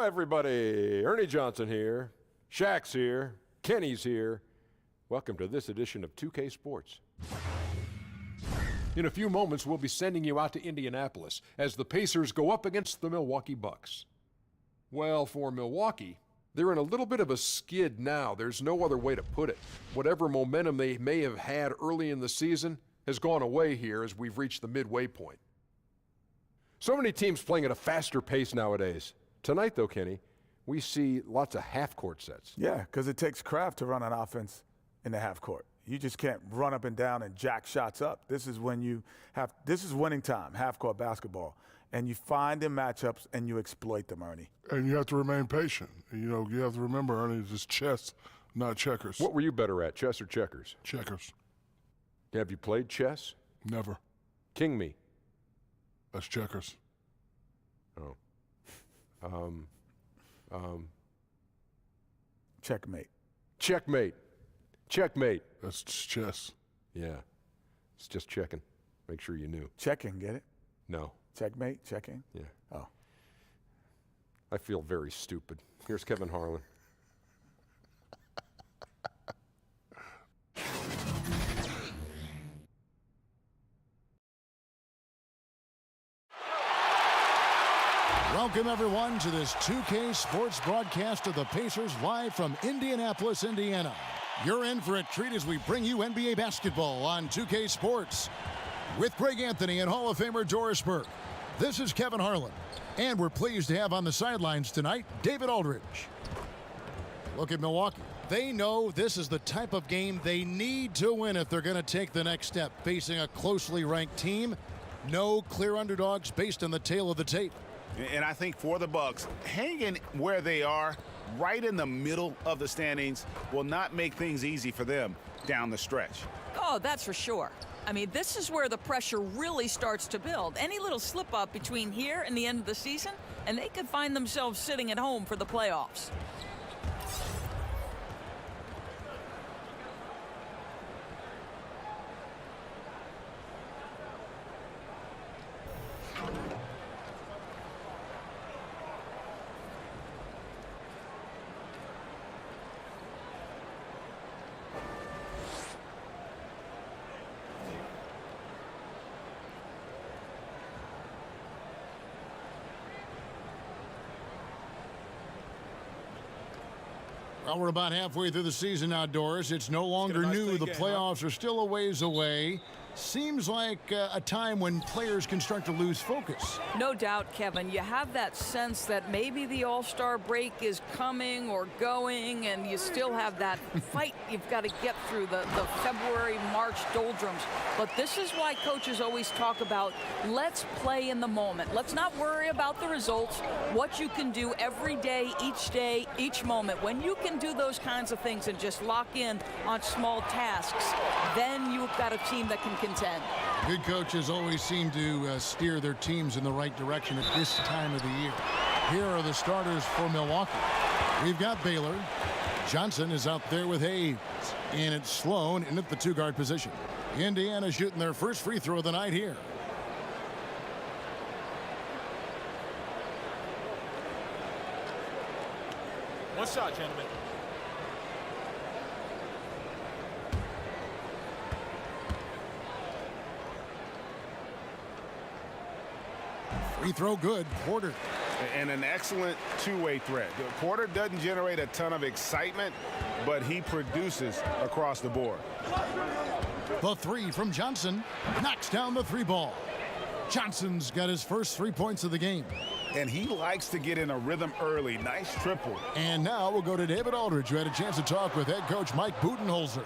everybody. Ernie Johnson here. Shaq's here. Kenny's here. Welcome to this edition of 2K Sports. In a few moments, we'll be sending you out to Indianapolis as the Pacers go up against the Milwaukee Bucks. Well, for Milwaukee, they're in a little bit of a skid now. There's no other way to put it. Whatever momentum they may have had early in the season has gone away here as we've reached the midway point. So many teams playing at a faster pace nowadays. Tonight, though, Kenny, we see lots of half-court sets. Yeah, because it takes craft to run an offense in the half court. You just can't run up and down and jack shots up. This is winning time, half-court basketball. And you find the matchups and you exploit them, Ernie. And you have to remain patient. You know, you have to remember, Ernie, it's chess, not checkers. What were you better at, chess or checkers? Checkers. Have you played chess? Never. King me. That's checkers. Oh. Checkmate. Checkmate. Checkmate. That's chess. Yeah. It's just checking. Make sure you knew. Checking, get it? No. Checkmate, checking? Yeah. Oh. I feel very stupid. Here's Kevin Harlan. Welcome, everyone, to this 2K Sports broadcast of the Pacers live from Indianapolis, Indiana. You're in for a treat as we bring you NBA basketball on 2K Sports. With Greg Anthony and Hall of Famer Doris Burke, this is Kevin Harlan. And we're pleased to have on the sidelines tonight, David Aldridge. Look at Milwaukee. They know this is the type of game they need to win if they're going to take the next step, facing a closely ranked team. No clear underdogs based on the tail of the tape. And I think for the Bucks, hanging where they are, right in the middle of the standings, will not make things easy for them down the stretch. Oh, that's for sure. I mean, this is where the pressure really starts to build. Any little slip-up between here and the end of the season, and they could find themselves sitting at home for the playoffs. Well, we're about halfway through the season outdoors. It's no longer new. The playoffs are still a ways away. Seems like a time when players can start to lose focus. No doubt, Kevin. You have that sense that maybe the All-Star break is coming or going, and you still have that fight you've got to get through, the February, March doldrums. But this is why coaches always talk about, let's play in the moment. Let's not worry about the results, what you can do every day, each moment. When you can do those kinds of things and just lock in on small tasks, then you've got a team that can contend. Good coaches always seem to steer their teams in the right direction at this time of the year. Here are the starters for Milwaukee. We've got Baylor. Johnson is out there with Hayes. And it's Sloan in at the two-guard position. Indiana shooting their first free throw of the night here. One shot, gentlemen. Free throw good. Porter. And an excellent two-way threat. Porter doesn't generate a ton of excitement, but he produces across the board. The three from Johnson knocks down the three ball. Johnson's got his first 3 points of the game. And he likes to get in a rhythm early. Nice triple. And now we'll go to David Aldridge, who had a chance to talk with head coach Mike Budenholzer.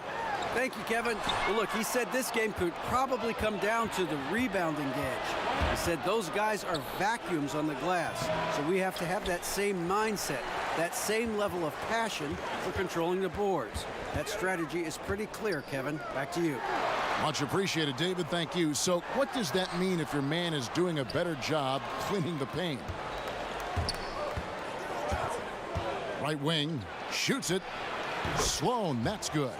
Thank you, Kevin. Well, look, he said this game could probably come down to the rebounding gauge. He said those guys are vacuums on the glass, so we have to have that same mindset, that same level of passion for controlling the boards. That strategy is pretty clear, Kevin. Back to you. Much appreciated, David. Thank you. So what does that mean if your man is doing a better job cleaning the paint? Right wing, shoots it. Sloan, that's good.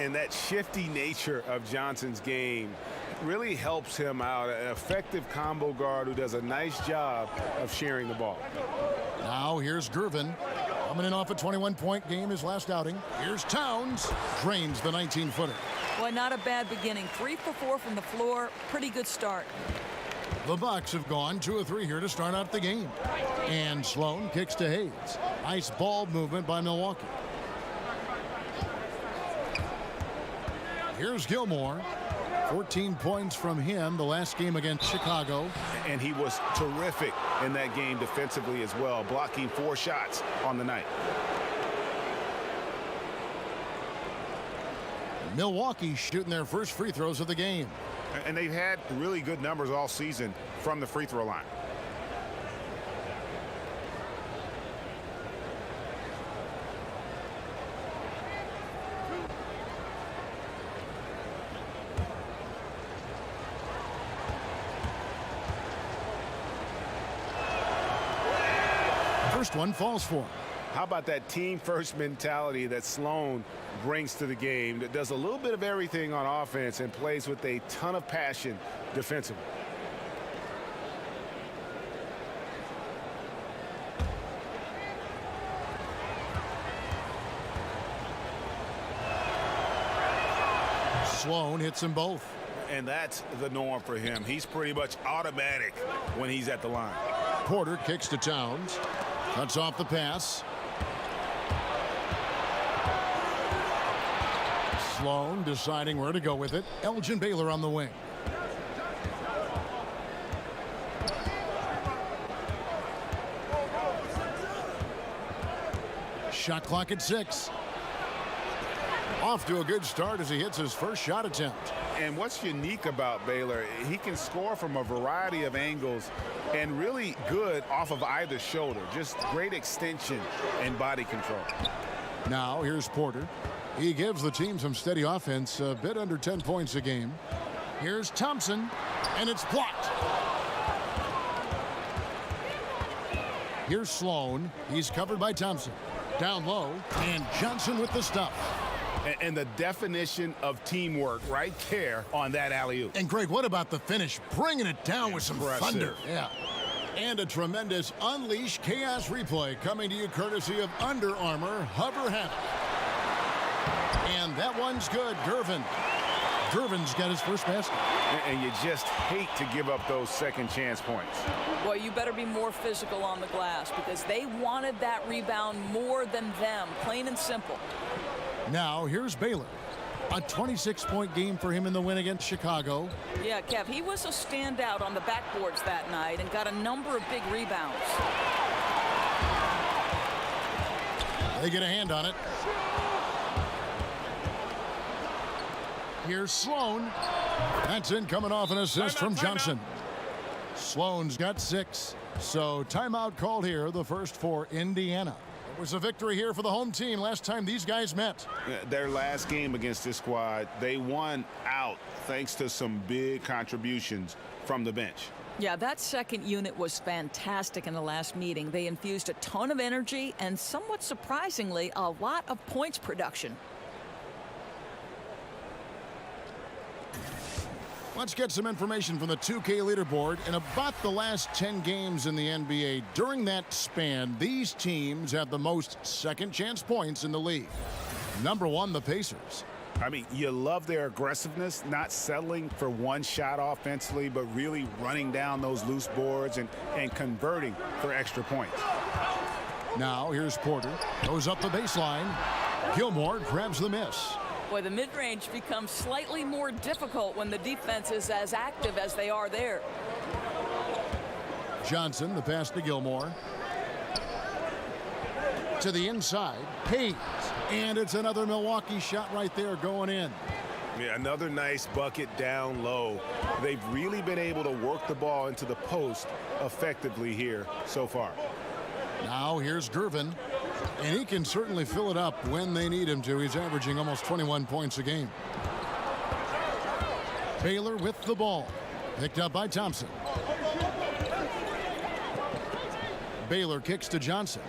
And that shifty nature of Johnson's game really helps him out. An effective combo guard who does a nice job of sharing the ball. Now Now here's Gervin. Coming in off a 21-point game his last outing. Here's Towns. Drains the 19-footer. Boy, not a bad beginning. 3 for 4 from the floor. Pretty good start. The Bucks have gone 2 of 3 here to start out the game. And Sloan kicks to Hayes. Nice ball movement by Milwaukee. Here's Gilmore. 14 points from him the last game against Chicago. And he was terrific in that game defensively as well, blocking 4 shots on the night. Milwaukee shooting their first free throws of the game. And they've had really good numbers all season from the free throw line. First one falls for him. How about that team-first mentality that Sloan brings to the game, that does a little bit of everything on offense and plays with a ton of passion defensively. Sloan hits them both. And that's the norm for him. He's pretty much automatic when he's at the line. Porter kicks to Towns. Cuts off the pass. Sloan deciding where to go with it. Elgin Baylor on the wing. Shot clock at 6. Off to a good start as he hits his first shot attempt. And what's unique about Baylor, he can score from a variety of angles and really good off of either shoulder. Just great extension and body control. Now here's Porter. He gives the team some steady offense, a bit under 10 points a game. Here's Thompson, and it's blocked. Here's Sloan. He's covered by Thompson. Down low, and Johnson with the stuff. And the definition of teamwork right there on that alley-oop. And Greg, what about the finish? Bringing it down with some Impressive. thunder. Yeah. And a tremendous Unleash Chaos replay coming to you courtesy of Under Armour Hover Havoc. And that one's good. Gervin's got his first basket. And you just hate to give up those second chance points. Boy, you better be more physical on the glass because they wanted that rebound more than them, plain and simple. Now here's Baylor. A 26-point game for him in the win against Chicago. Yeah, Kev, he was a standout on the backboards that night and got a number of big rebounds. They get a hand on it. Here's Sloan. That's in, coming off an assist from Johnson. Sloan's got 6. So timeout called here, the first for Indiana. It was a victory here for the home team last time these guys met. Their last game against this squad, they won out thanks to some big contributions from the bench. Yeah, that second unit was fantastic in the last meeting. They infused a ton of energy and, somewhat surprisingly, a lot of points production. Let's get some information from the 2K leaderboard. In about the last 10 games in the NBA, during that span, these teams have the most second chance points in the league. Number 1, the Pacers. I mean, you love their aggressiveness, not settling for one shot offensively, but really running down those loose boards and converting for extra points. Now here's Porter. Goes up the baseline. Gilmore grabs the miss. Boy, the mid-range becomes slightly more difficult when the defense is as active as they are there. Johnson, the pass to Gilmore. To the inside, Hayes. And it's another Milwaukee shot right there going in. Yeah, another nice bucket down low. They've really been able to work the ball into the post effectively here so far. Now here's Gervin. And he can certainly fill it up when they need him to. He's averaging almost 21 points a game. Baylor with the ball. Picked up by Thompson. Baylor kicks to Johnson.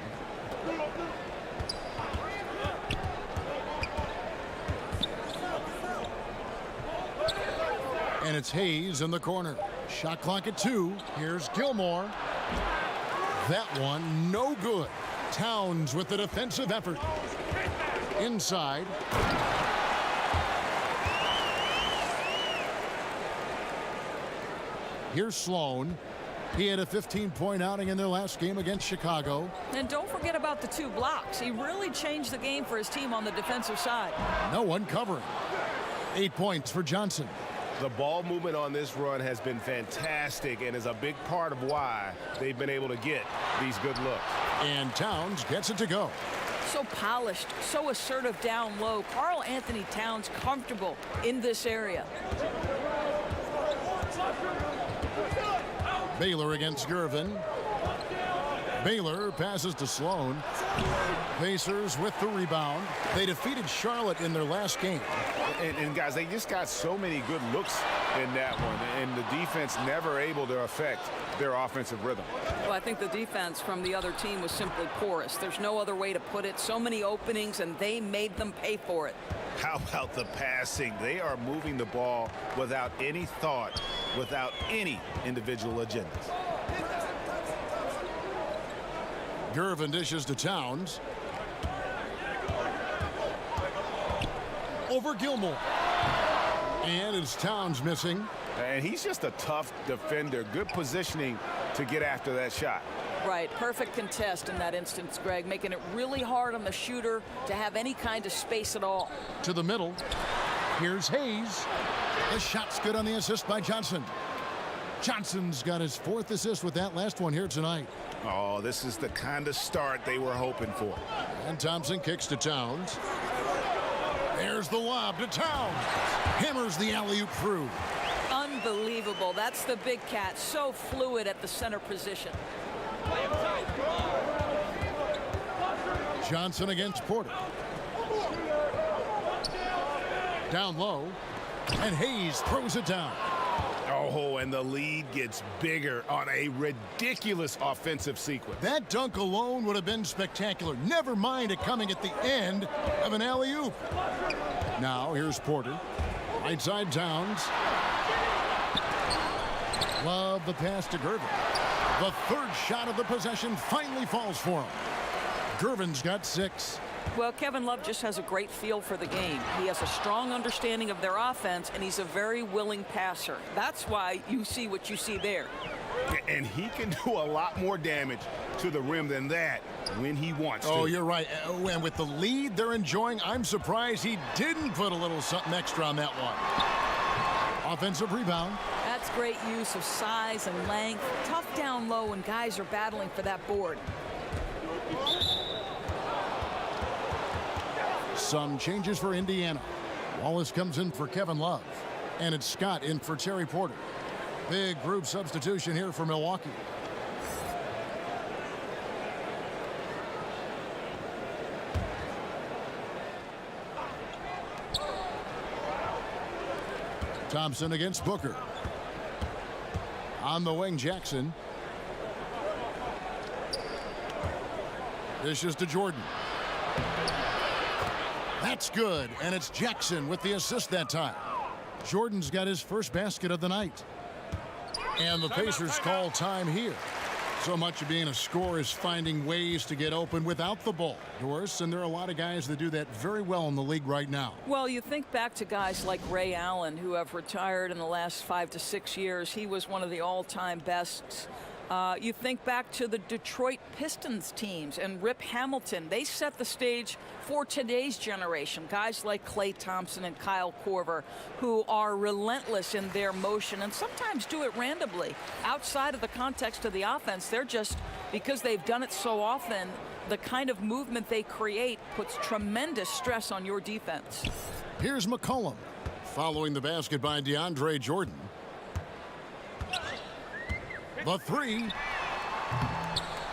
And it's Hayes in the corner. Shot clock at 2. Here's Gilmore. That one, no good. Towns with the defensive effort. Inside. Here's Sloan. He had a 15-point outing in their last game against Chicago. And don't forget about the 2 blocks. He really changed the game for his team on the defensive side. No one covering. 8 points for Johnson. The ball movement on this run has been fantastic and is a big part of why they've been able to get these good looks. And Towns gets it to go. So polished, so assertive down low. Karl Anthony Towns comfortable in this area. Baylor against Gervin. Baylor passes to Sloan. Pacers with the rebound. They defeated Charlotte in their last game. And guys, they just got so many good looks in that one, and the defense never able to affect their offensive rhythm. Well, I think the defense from the other team was simply porous. There's no other way to put it. So many openings, and they made them pay for it. How about the passing? They are moving the ball without any thought, without any individual agendas. Gervin dishes to Towns. Over Gilmore. And it's Towns missing. And he's just a tough defender. Good positioning to get after that shot. Right, perfect contest in that instance, Greg, making it really hard on the shooter to have any kind of space at all. To the middle. Here's Hayes. The shot's good on the assist by Johnson. Johnson's got his 4th assist with that last one here tonight. Oh, this is the kind of start they were hoping for. And Thompson kicks to Towns. There's the lob to Towns. Hammers the alley-oop through. Unbelievable. That's the big cat. So fluid at the center position. Johnson against Porter. Down low. And Hayes throws it down. Oh, and the lead gets bigger on a ridiculous offensive sequence. That dunk alone would have been spectacular. Never mind it coming at the end of an alley-oop. Now, here's Porter. Right side Towns. Love the pass to Gervin. The 3rd shot of the possession finally falls for him. Gervin's got 6. Well, Kevin Love just has a great feel for the game. He has a strong understanding of their offense, and he's a very willing passer. That's why you see what you see there. And he can do a lot more damage to the rim than that when he wants to. Oh, you're right. And with the lead they're enjoying, I'm surprised he didn't put a little something extra on that one. Offensive rebound. That's great use of size and length. Tough down low when guys are battling for that board. Some changes for Indiana. Wallace comes in for Kevin Love. And it's Scott in for Terry Porter. Big group substitution here for Milwaukee. Thompson against Booker. On the wing, Jackson. Dishes to Jordan. That's good, and it's Jackson with the assist that time. Jordan's got his first basket of the night. And the Pacers call time here. So much of being a scorer is finding ways to get open without the ball, Doris, and there are a lot of guys that do that very well in the league right now. Well, you think back to guys like Ray Allen, who have retired in the last 5 to 6 years. He was one of the all-time bests. You think back to the Detroit Pistons teams and Rip Hamilton. They set the stage for today's generation. Guys like Klay Thompson and Kyle Korver, who are relentless in their motion and sometimes do it randomly. Outside of the context of the offense, they're just, because they've done it so often, the kind of movement they create puts tremendous stress on your defense. Here's McCollum following the basket by DeAndre Jordan. The 3.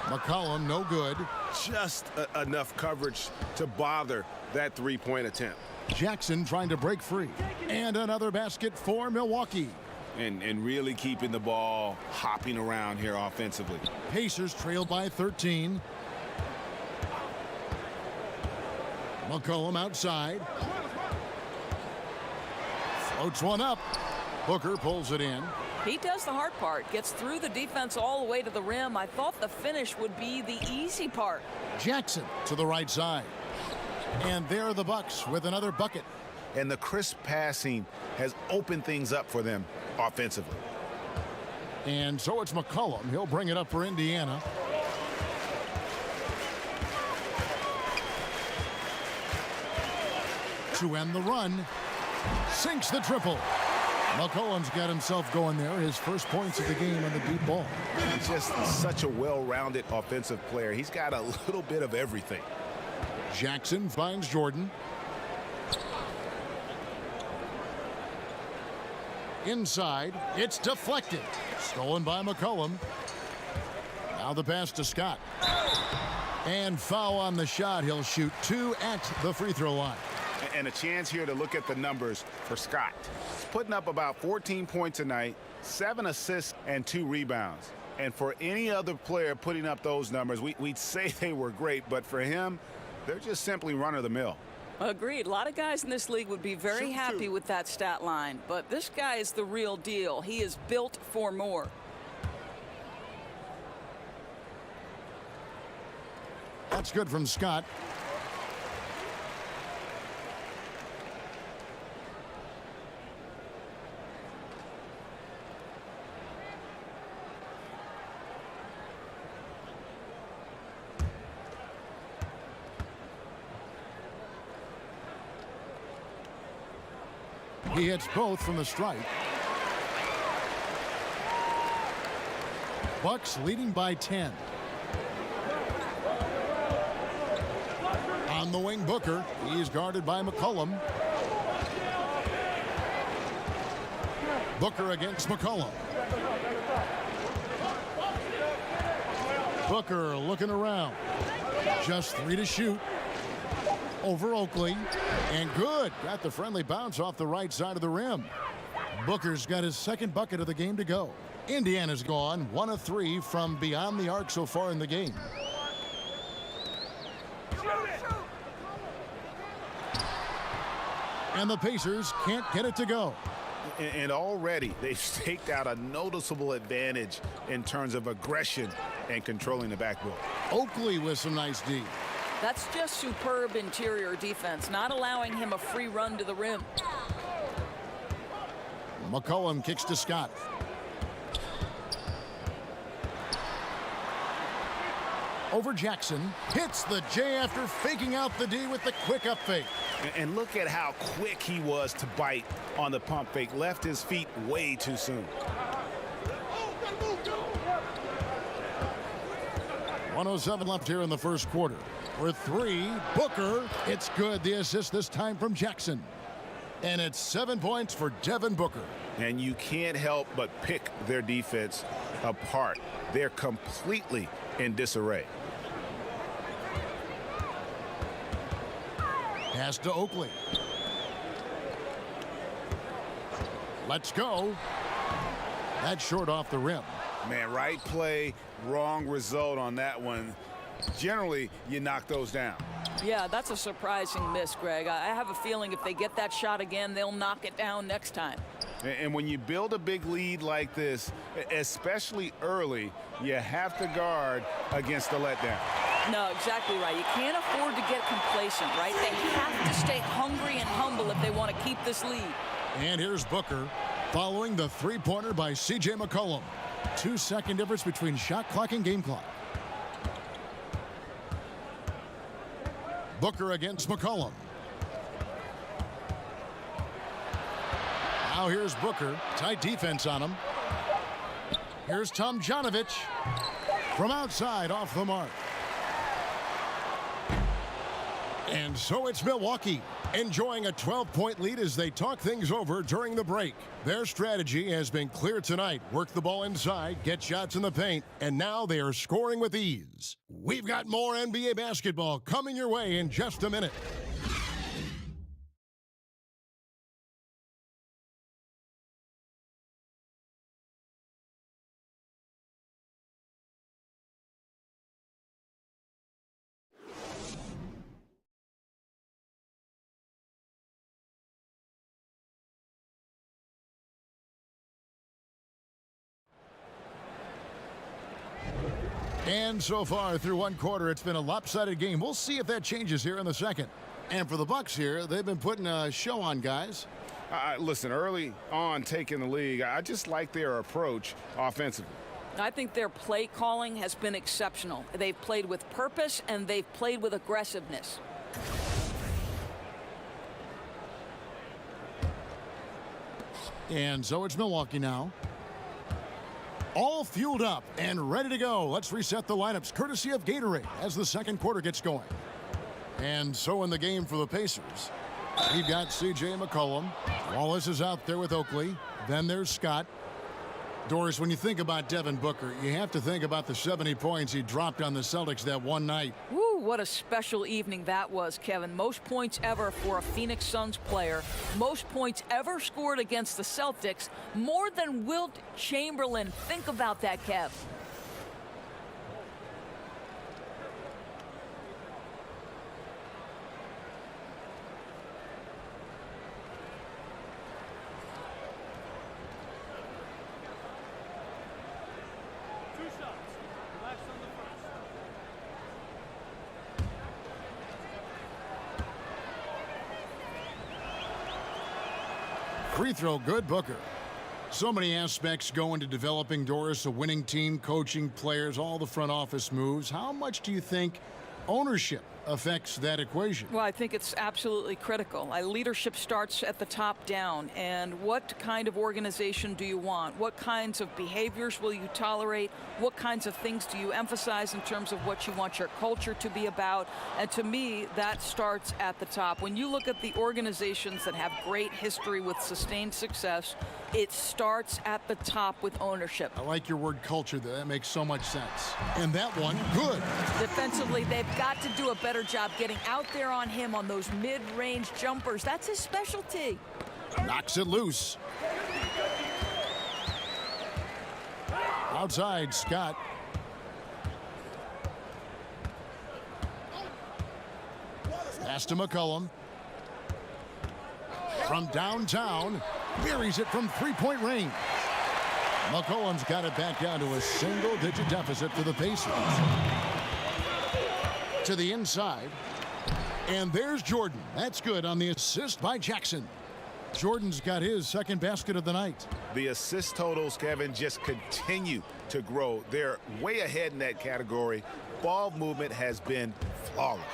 McCollum, no good. Just enough coverage to bother that three-point attempt. Jackson trying to break free. And another basket for Milwaukee. And really keeping the ball hopping around here offensively. Pacers trailed by 13. McCollum outside. Floats one up. Booker pulls it in. He does the hard part, gets through the defense all the way to the rim. I thought the finish would be the easy part. Jackson to the right side. And there are the Bucks with another bucket. And the crisp passing has opened things up for them offensively. And so it's McCollum. He'll bring it up for Indiana. To end the run. Sinks the triple. McCollum's got himself going there. His first points of the game on the deep ball. He's just such a well-rounded offensive player. He's got a little bit of everything. Jackson finds Jordan. Inside, it's deflected. Stolen by McCollum. Now the pass to Scott. And foul on the shot. He'll shoot 2 at the free throw line. And a chance here to look at the numbers for Scott. He's putting up about 14 points tonight, 7 assists and 2 rebounds. And for any other player putting up those numbers, we'd say they were great, but for him, they're just simply run-of-the-mill. Agreed. A lot of guys in this league would be very happy with that stat line, but this guy is the real deal. He is built for more. That's good from Scott. He hits both from the stripe. Bucks leading by 10. On the wing, Booker. He's guarded by McCollum. Booker against McCollum. Booker looking around. Just 3 to shoot. Over Oakley. And good. Got the friendly bounce off the right side of the rim. Booker's got his second bucket of the game to go. Indiana's gone 1 of 3 from beyond the arc so far in the game. And the Pacers can't get it to go. And already they've staked out a noticeable advantage in terms of aggression and controlling the backboard. Oakley with some nice D. That's just superb interior defense, not allowing him a free run to the rim. McCollum kicks to Scott. Over Jackson. Hits the J after faking out the D with the quick up fake. And look at how quick he was to bite on the pump fake. Left his feet way too soon. 1:07 left here in the first quarter. For 3, Booker. It's good. The assist this time from Jackson. And it's 7 points for Devin Booker. And you can't help but pick their defense apart. They're completely in disarray. Pass to Oakley. Let's go. That's short off the rim. Man, right play, wrong result on that one. Generally, you knock those down. Yeah, that's a surprising miss, Greg. I have a feeling if they get that shot again, they'll knock it down next time. And when you build a big lead like this, especially early, you have to guard against the letdown. No, exactly right. You can't afford to get complacent, right? They have to stay hungry and humble if they want to keep this lead. And here's Booker following the three-pointer by C.J. McCollum. 2-second difference between shot clock and game clock. Booker against McCollum. Now here's Booker. Tight defense on him. Here's Tomjanovich. From outside, off the mark. And so it's Milwaukee, enjoying a 12-point lead as they talk things over during the break. Their strategy has been clear tonight. Work the ball inside, get shots in the paint, and now they are scoring with ease. We've got more NBA basketball coming your way in just a minute. And so far through one quarter, it's been a lopsided game. We'll see if that changes here in the second. And for the Bucks here, they've been putting a show on, guys. Listen, early on taking the league, I just like their approach offensively. I think their play calling has been exceptional. They've played with purpose and they've played with aggressiveness. And so it's Milwaukee now. All fueled up and ready to go. Let's reset the lineups courtesy of Gatorade as the second quarter gets going. And so in the game for the Pacers, we've got C.J. McCollum. Wallace is out there with Oakley. Then there's Scott. Doris, when you think about Devin Booker, you have to think about the 70 points he dropped on the Celtics that one night. Woo, what a special evening that was, Kevin. Most points ever for a Phoenix Suns player. Most points ever scored against the Celtics. More than Wilt Chamberlain. Think about that, Kev. Free throw good, Booker. So many aspects go into developing, Doris, a winning team, coaching players, all the front office moves. How much do you think ownership affects that equation? Well, I think it's absolutely critical. Leadership starts at the top down. And what kind of organization do you want? What kinds of behaviors will you tolerate? What kinds of things do you emphasize in terms of what you want your culture to be about? And to me, that starts at the top. When you look at the organizations that have great history with sustained success, it starts at the top with ownership. I like your word culture there. That makes so much sense. And that one, good. Defensively, they've got to do a better job getting out there on him on those mid-range jumpers. That's his specialty. Knocks it loose. Outside, Scott. Pass to McCollum. From downtown, buries it from three-point range. McCollum's got it back down to a single-digit deficit for the Pacers. To the inside. And there's Jordan. That's good on the assist by Jackson. Jordan's got his second basket of the night. The assist totals, Kevin, just continue to grow. They're way ahead in that category. Ball movement has been flawless.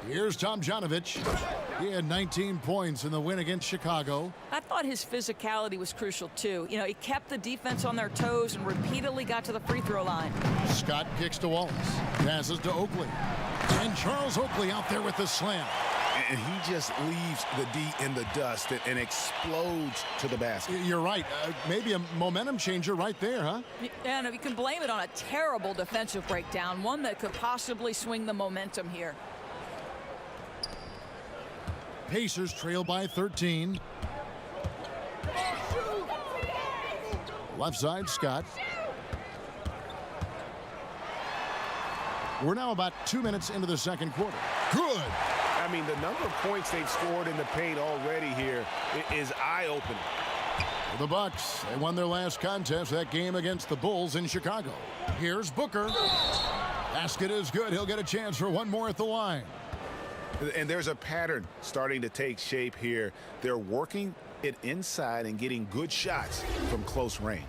Here's Tomjanovich. He had 19 points in the win against Chicago. I thought his physicality was crucial, too. You know, he kept the defense on their toes and repeatedly got to the free throw line. Scott kicks to Wallace. Passes to Oakley. And Charles Oakley out there with the slam. And he just leaves the D in the dust and explodes to the basket. You're right. Maybe a momentum changer right there, huh? And you can blame it on a terrible defensive breakdown, one that could possibly swing the momentum here. Pacers trail by 13. Left side, Scott. We're now about 2 minutes into the second quarter. Good. I mean, the number of points they've scored in the paint already here is eye-opening. The Bucks, they won their last contest, that game against the Bulls in Chicago. Here's Booker. Basket is good. He'll get a chance for one more at the line. And there's a pattern starting to take shape here. They're working it inside and getting good shots from close range.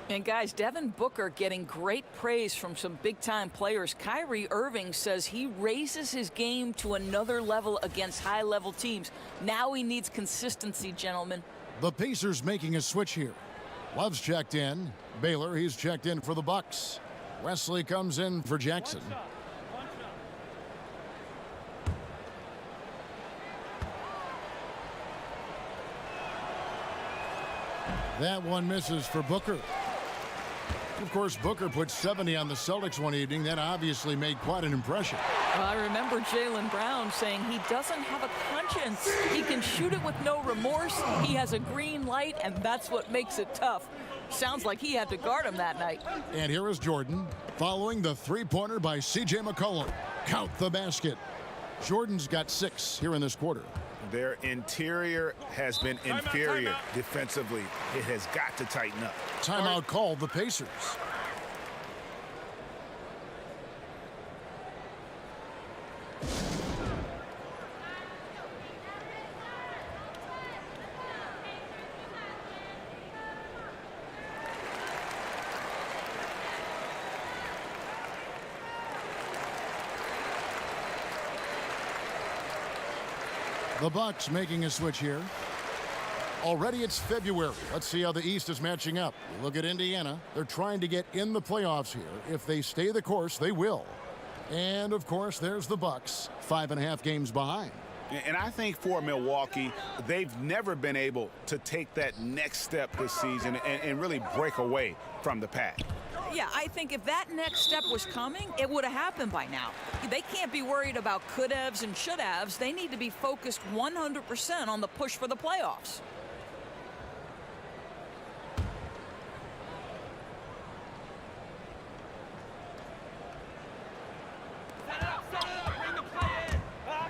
And guys, Devin Booker getting great praise from some big-time players. Kyrie Irving says he raises his game to another level against high-level teams. Now he needs consistency, gentlemen. The Pacers making a switch here. Love's checked in. Baylor, he's checked in for the Bucks. Wesley comes in for Jackson. That one misses for Booker. Of course, Booker put 70 on the Celtics one evening. That obviously made quite an impression. Well, I remember Jaylen Brown saying he doesn't have a conscience. He can shoot it with no remorse. He has a green light, and that's what makes it tough. Sounds like he had to guard him that night. And here is Jordan following the three-pointer by C.J. McCollum. Count the basket. Jordan's got 6 here in this quarter. Their interior has been inferior defensively. It has got to tighten up. Timeout called the Pacers. The Bucks making a switch here. Already it's February. Let's see how the East is matching up. You look at Indiana. They're trying to get in the playoffs here. If they stay the course, they will. And, of course, there's the Bucks, 5.5 games behind. And I think for Milwaukee, they've never been able to take that next step this season and really break away from the pack. Yeah, I think if that next step was coming, it would have happened by now. They can't be worried about could-haves and should-haves. They need to be focused 100% on the push for the playoffs.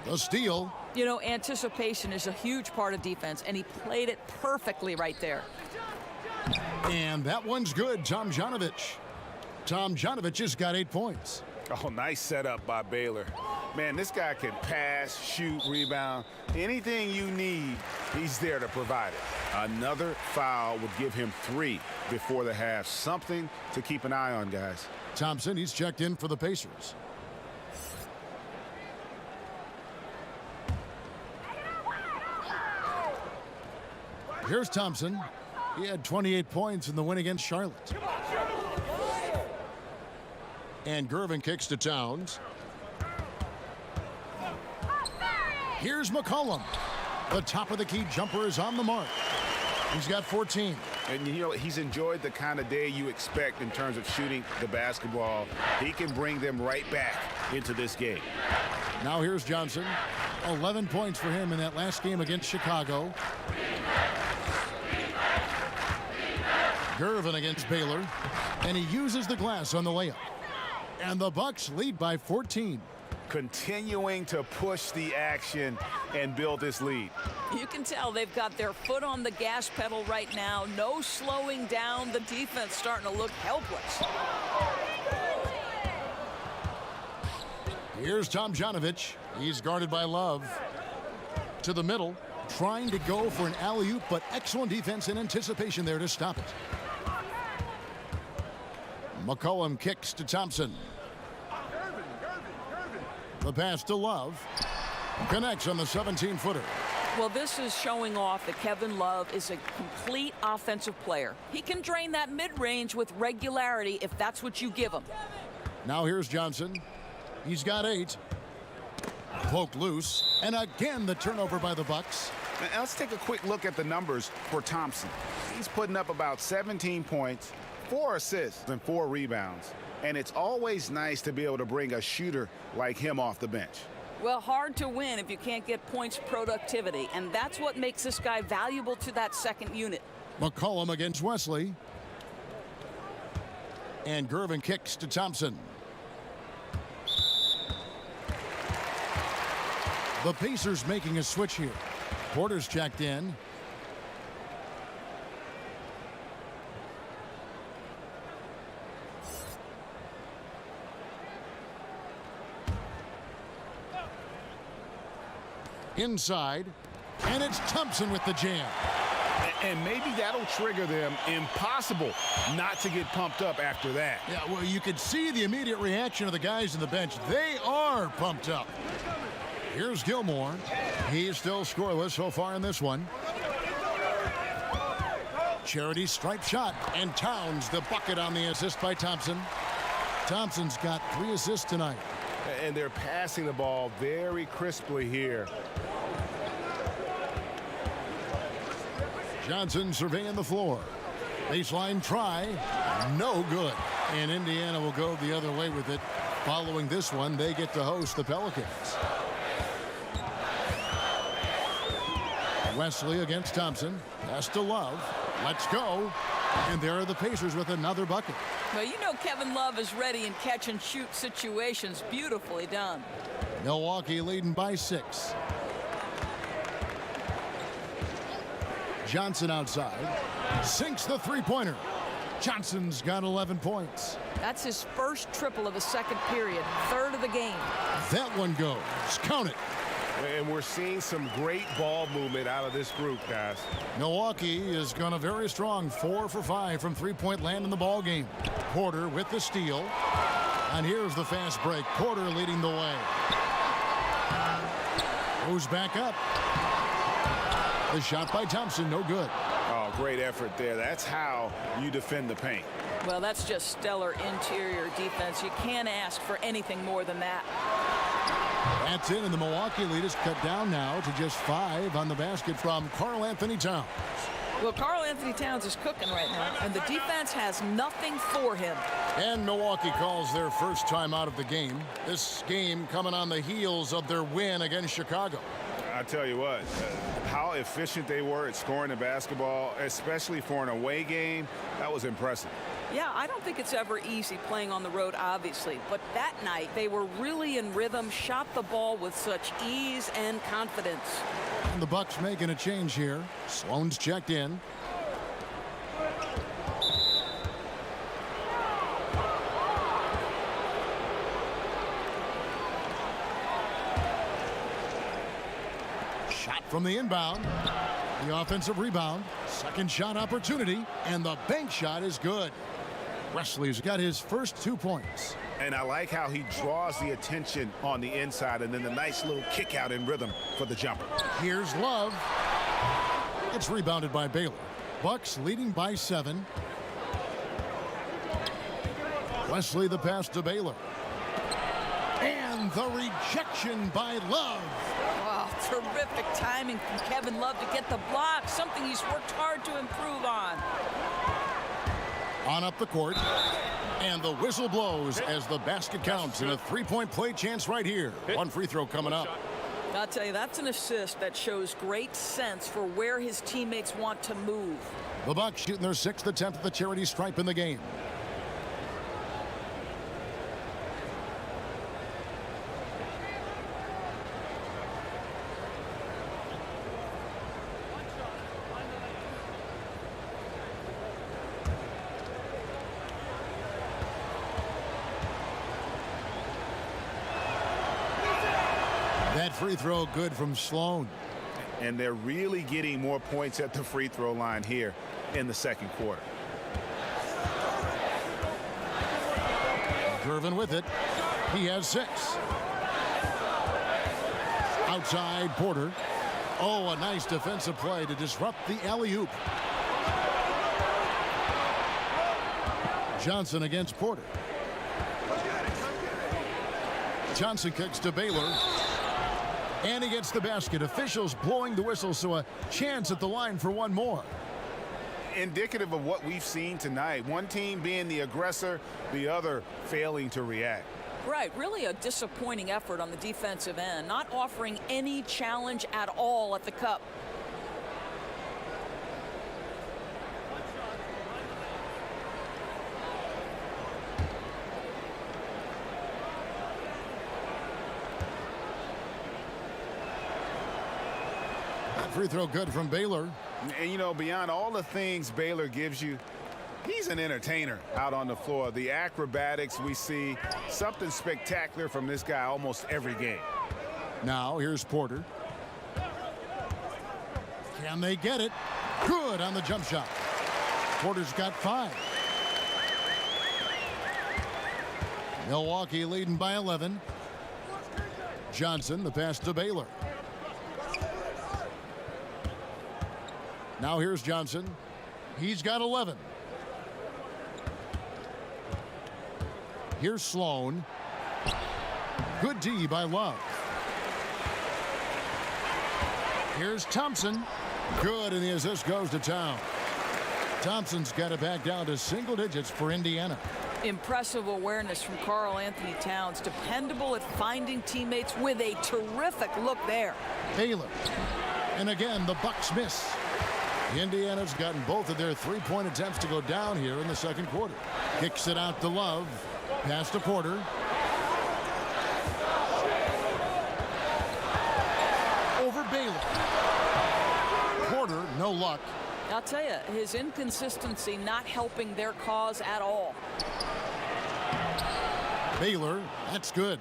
The steal. You know, anticipation is a huge part of defense, and he played it perfectly right there. And that one's good, Tomjanovich. Tomjanovich has got 8 points. Oh, nice setup by Baylor. Man, this guy can pass, shoot, rebound. Anything you need, he's there to provide it. Another foul would give him 3 before the half. Something to keep an eye on, guys. Thompson, he's checked in for the Pacers. Here's Thompson. He had 28 points in the win against Charlotte. And Gervin kicks to Towns. Here's McCollum. The top of the key jumper is on the mark. He's got 14. And, you know, he's enjoyed the kind of day you expect in terms of shooting the basketball. He can bring them right back into this game. Now here's Johnson. 11 points for him in that last game against Chicago. Gervin against Baylor. And he uses the glass on the layup. And the Bucks lead by 14. Continuing to push the action and build this lead. You can tell they've got their foot on the gas pedal right now. No slowing down. The defense starting to look helpless. Here's Tomjanovich. He's guarded by Love. To the middle, trying to go for an alley-oop, but excellent defense and anticipation there to stop it. McCollum kicks to Thompson. The pass to Love. Connects on the 17-footer. Well, this is showing off that Kevin Love is a complete offensive player. He can drain that mid-range with regularity if that's what you give him. Now here's Johnson. He's got 8. Poked loose. And again, the turnover by the Bucks. Now, let's take a quick look at the numbers for Thompson. He's putting up about 17 points, 4 assists, and 4 rebounds. And it's always nice to be able to bring a shooter like him off the bench. Well, hard to win if you can't get points productivity, and that's what makes this guy valuable to that second unit. McCollum against Wesley. And Gervin kicks to Thompson. The Pacers making a switch here. Porter's checked in. Inside, and it's Thompson with the jam. And maybe that'll trigger them. Impossible not to get pumped up after that. Yeah, well, you could see the immediate reaction of the guys in the bench. They are pumped up. Here's Gilmore. He's still scoreless so far in this one. Charity stripe shot, and Towns the bucket on the assist by Thompson. Thompson's got 3 assists tonight. And they're passing the ball very crisply here. Johnson surveying the floor. Baseline try. No good. And Indiana will go the other way with it. Following this one, they get to host the Pelicans. Wesley against Thompson. Pass to Love. Let's go. And there are the Pacers with another bucket. Well, you know Kevin Love is ready in catch-and-shoot situations. Beautifully done. Milwaukee leading by 6. Johnson outside. Sinks the three-pointer. Johnson's got 11 points. That's his first triple of the second period, third of the game. That one goes. Count it. And we're seeing some great ball movement out of this group, guys. Milwaukee is going to very strong. 4 for 5 from three-point land in the ball game. Porter with the steal. And here's the fast break. Porter leading the way. Goes back up. The shot by Thompson, no good. Oh, great effort there. That's how you defend the paint. Well, that's just stellar interior defense. You can't ask for anything more than that. That's it, and the Milwaukee lead is cut down now to just 5 on the basket from Karl-Anthony Towns. Well, Karl-Anthony Towns is cooking right now, and the defense has nothing for him. And Milwaukee calls their first time out of the game. This game coming on the heels of their win against Chicago. I tell you what, how efficient they were at scoring the basketball, especially for an away game, that was impressive. Yeah, I don't think it's ever easy playing on the road, obviously. But that night, they were really in rhythm, shot the ball with such ease and confidence. And the Bucks making a change here. Sloan's checked in. Shot from the inbound. The offensive rebound. Second shot opportunity. And the bank shot is good. Wesley's got his first 2 points. And I like how he draws the attention on the inside and then the nice little kick out in rhythm for the jumper. Here's Love. It's rebounded by Baylor. Bucks leading by 7. Wesley the pass to Baylor. And the rejection by Love. Wow, terrific timing from Kevin Love to get the block, something he's worked hard to improve on. On up the court, and the whistle blows as the basket counts, and a three-point play chance right here. One free throw coming up. I'll tell you, that's an assist that shows great sense for where his teammates want to move. The Bucks shooting their 6th attempt at the charity stripe in the game. That free throw good from Sloan. And they're really getting more points at the free throw line here in the second quarter. Gervin with it. He has 6. Outside Porter. Oh, a nice defensive play to disrupt the alley-oop. Johnson against Porter. Johnson kicks to Baylor. And he gets the basket. Officials blowing the whistle, so a chance at the line for one more. Indicative of what we've seen tonight. One team being the aggressor, the other failing to react. Right, really a disappointing effort on the defensive end, not offering any challenge at all at the cup. Free throw good from Baylor. And, you know, beyond all the things Baylor gives you, he's an entertainer out on the floor. The acrobatics we see, something spectacular from this guy almost every game. Now here's Porter. Can they get it? Good on the jump shot. Porter's got 5. Milwaukee leading by 11. Johnson the pass to Baylor. Now here's Johnson. He's got 11. Here's Sloan. Good D by Love. Here's Thompson. Good, and the assist goes to Town. Thompson's got it back down to single digits for Indiana. Impressive awareness from Karl-Anthony Towns. Dependable at finding teammates with a terrific look there. Baylor. And again, the Bucks miss. Indiana's gotten both of their three-point attempts to go down here in the second quarter. Kicks it out to Love. Pass to Porter. Over Baylor. Porter, no No luck. I'll tell you, his inconsistency not helping their cause at all. Baylor, that's good.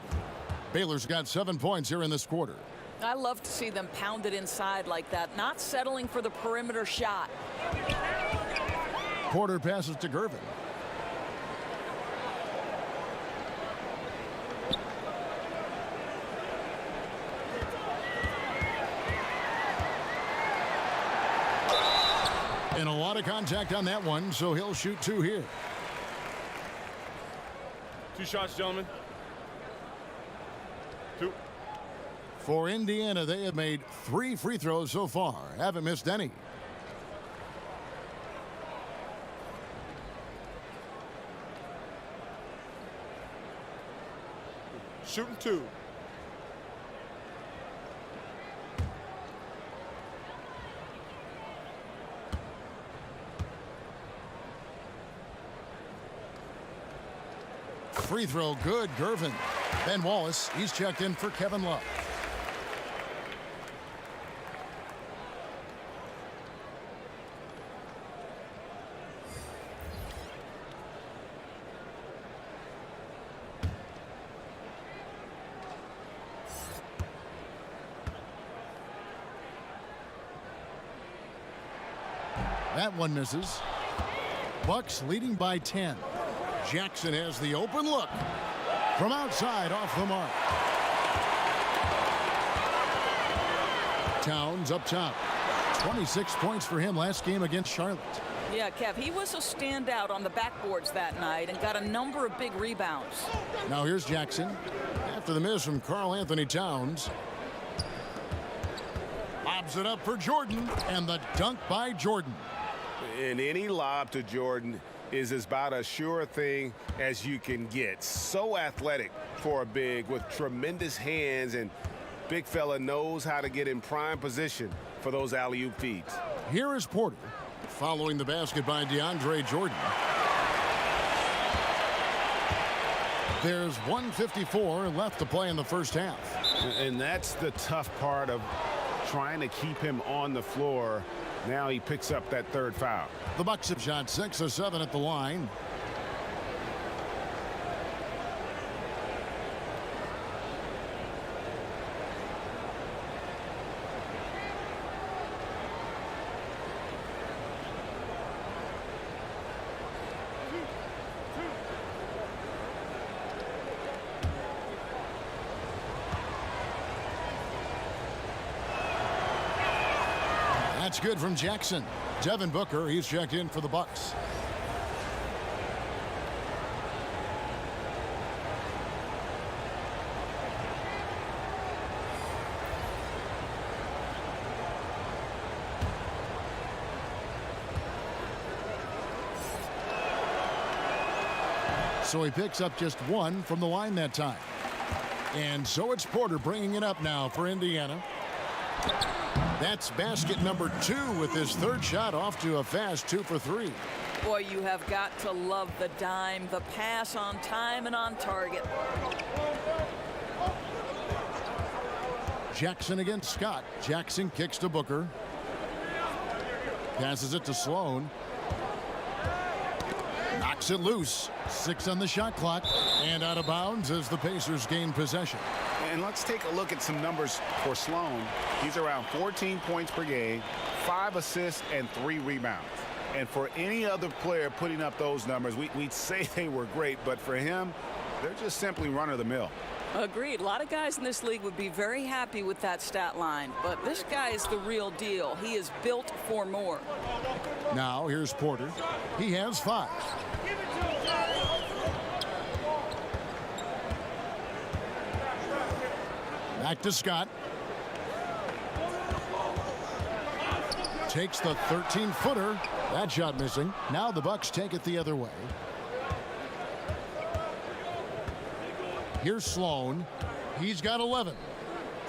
Baylor's got 7 points here in this quarter. I love to see them pound it inside like that, not settling for the perimeter shot. Porter passes to Gervin. And a lot of contact on that one, so he'll shoot 2 here. 2 shots, gentlemen. 2. For Indiana, they have made 3 free throws so far. Haven't missed any. Shooting 2. Free throw good, Gervin. Ben Wallace, he's checked in for Kevin Love. That one misses. Bucks leading by 10. Jackson has the open look. From outside, off the mark. Towns up top. 26 points for him last game against Charlotte. Yeah, Kev, he was a standout on the backboards that night and got a number of big rebounds. Now here's Jackson. After the miss from Karl Anthony Towns. Lobs it up for Jordan, and the dunk by Jordan. And any lob to Jordan is about as sure a thing as you can get. So athletic for a big with tremendous hands, and big fella knows how to get in prime position for those alley-oop feeds. Here is Porter following the basket by DeAndre Jordan. There's 1:54 left to play in the first half. And that's the tough part of trying to keep him on the floor. Now he picks up that third foul. The Bucks have shot 6 of 7 at the line. That's good from Jackson. Devin Booker, he's checked in for the Bucks. So he picks up just 1 from the line that time. And so it's Porter bringing it up now for Indiana. That's basket number 2 with his third shot off to a fast 2 for 3. Boy, you have got to love the dime, the pass on time and on target. Jackson against Scott. Jackson kicks to Booker. Passes it to Sloan. Knocks it loose. 6 on the shot clock. And out of bounds as the Pacers gain possession. And let's take a look at some numbers for Sloan. He's around 14 points per game, 5 assists, and 3 rebounds. And for any other player putting up those numbers, we'd say they were great, but for him, they're just simply run-of-the-mill. Agreed. A lot of guys in this league would be very happy with that stat line, but this guy is the real deal. He is built for more. Now here's Porter. He has 5. Back to Scott. Takes the 13-footer. That shot missing. Now the Bucks take it the other way. Here's Sloan. He's got 11.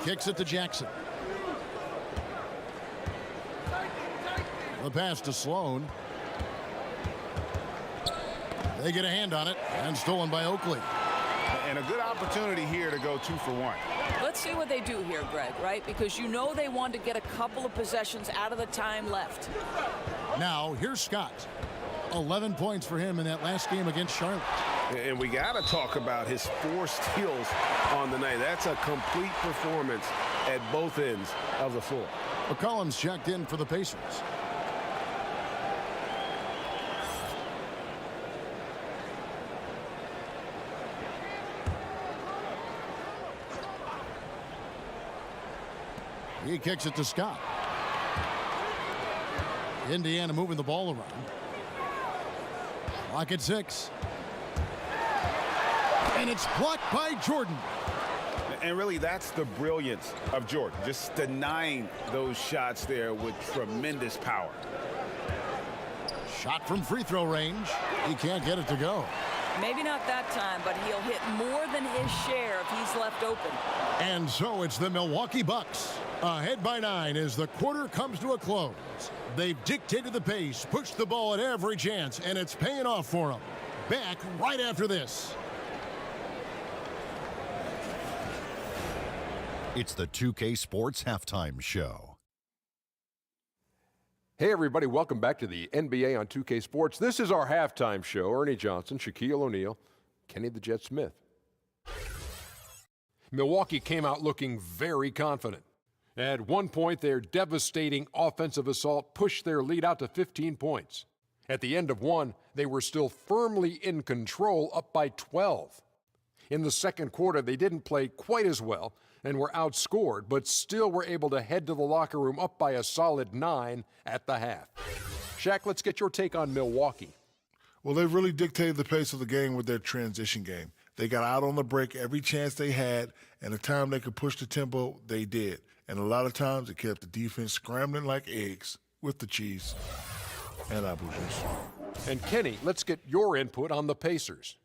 Kicks it to Jackson. The pass to Sloan. They get a hand on it and stolen by Oakley. And a good opportunity here to go 2 for 1. Let's see what they do here, Greg, right? Because you know they want to get a couple of possessions out of the time left. Now, here's Scott. 11 points for him in that last game against Charlotte. And we got to talk about his 4 steals on the night. That's a complete performance at both ends of the floor. McCollum's checked in for the Pacers. He kicks it to Scott. Indiana moving the ball around. Clock at 6. And it's blocked by Jordan. And really, that's the brilliance of Jordan, just denying those shots there with tremendous power. Shot from free throw range. He can't get it to go. Maybe not that time, but he'll hit more than his share if he's left open. And so it's the Milwaukee Bucks ahead by 9 as the quarter comes to a close. They've dictated the pace, pushed the ball at every chance, and it's paying off for them. Back right after this. It's the 2K Sports Halftime Show. Hey everybody, welcome back to the NBA on 2K Sports. This is our halftime show. Ernie Johnson, Shaquille O'Neal, Kenny the Jet Smith. Milwaukee came out looking very confident. At one point, their devastating offensive assault pushed their lead out to 15 points. At the end of one, they were still firmly in control, up by 12. In the second quarter, they didn't play quite as well and were outscored, but still were able to head to the locker room up by a solid 9 at the half. Shaq, let's get your take on Milwaukee. Well, they really dictated the pace of the game with their transition game. They got out on the break every chance they had, and the time they could push the tempo, they did. And a lot of times it kept the defense scrambling like eggs with the cheese and apple juice. And Kenny, let's get your input on the Pacers.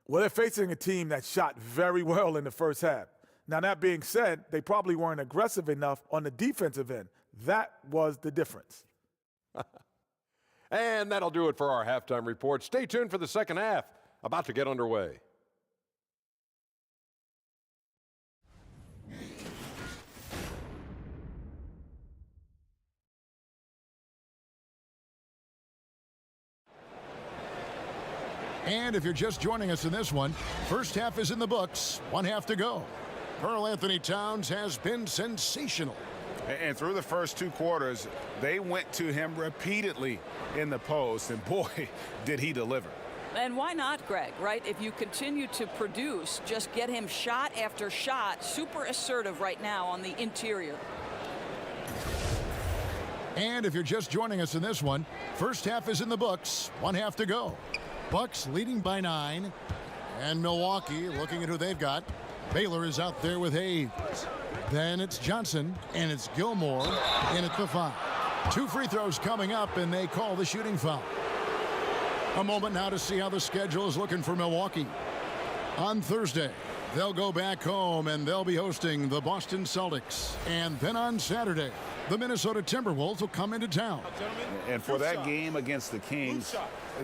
Well, they're facing a team that shot very well in the first half. Now, that being said, they probably weren't aggressive enough on the defensive end. That was the difference. And that'll do it for our halftime report. Stay tuned for the second half, about to get underway. And if you're just joining us in this one, first half is in the books, 1 half to go. Karl Anthony Towns has been sensational. And through the first 2 quarters, they went to him repeatedly in the post, and boy, did he deliver. And why not, Greg, right? If you continue to produce, just get him shot after shot. Super assertive right now on the interior. And if you're just joining us in this one, first half is in the books, 1 half to go. Bucks leading by 9. And Milwaukee looking at who they've got. Baylor is out there with Hayes. Then it's Johnson, and it's Gilmore in at the 5. 2 free throws coming up, and they call the shooting foul. A moment now to see how the schedule is looking for Milwaukee. On Thursday, they'll go back home, and they'll be hosting the Boston Celtics. And then on Saturday, the Minnesota Timberwolves will come into town. And for that game against the Kings,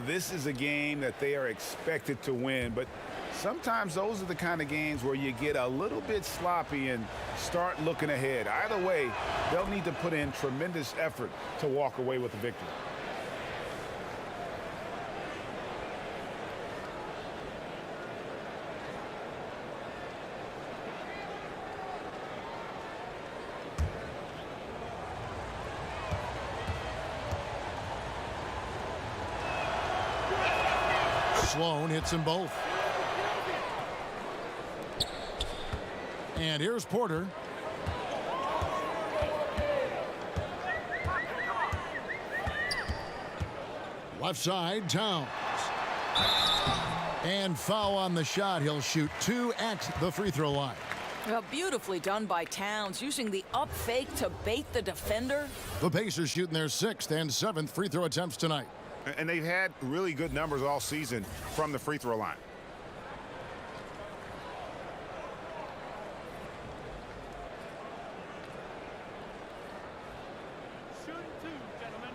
this is a game that they are expected to win. But sometimes those are the kind of games where you get a little bit sloppy and start looking ahead. Either way, they'll need to put in tremendous effort to walk away with the victory. Sloan hits them both. And here's Porter. Left side, Towns. And foul on the shot. He'll shoot 2 at the free throw line. Well, beautifully done by Towns, using the up fake to bait the defender. The Pacers shooting their 6th and 7th free throw attempts tonight. And they've had really good numbers all season from the free throw line. Shooting 2, gentlemen.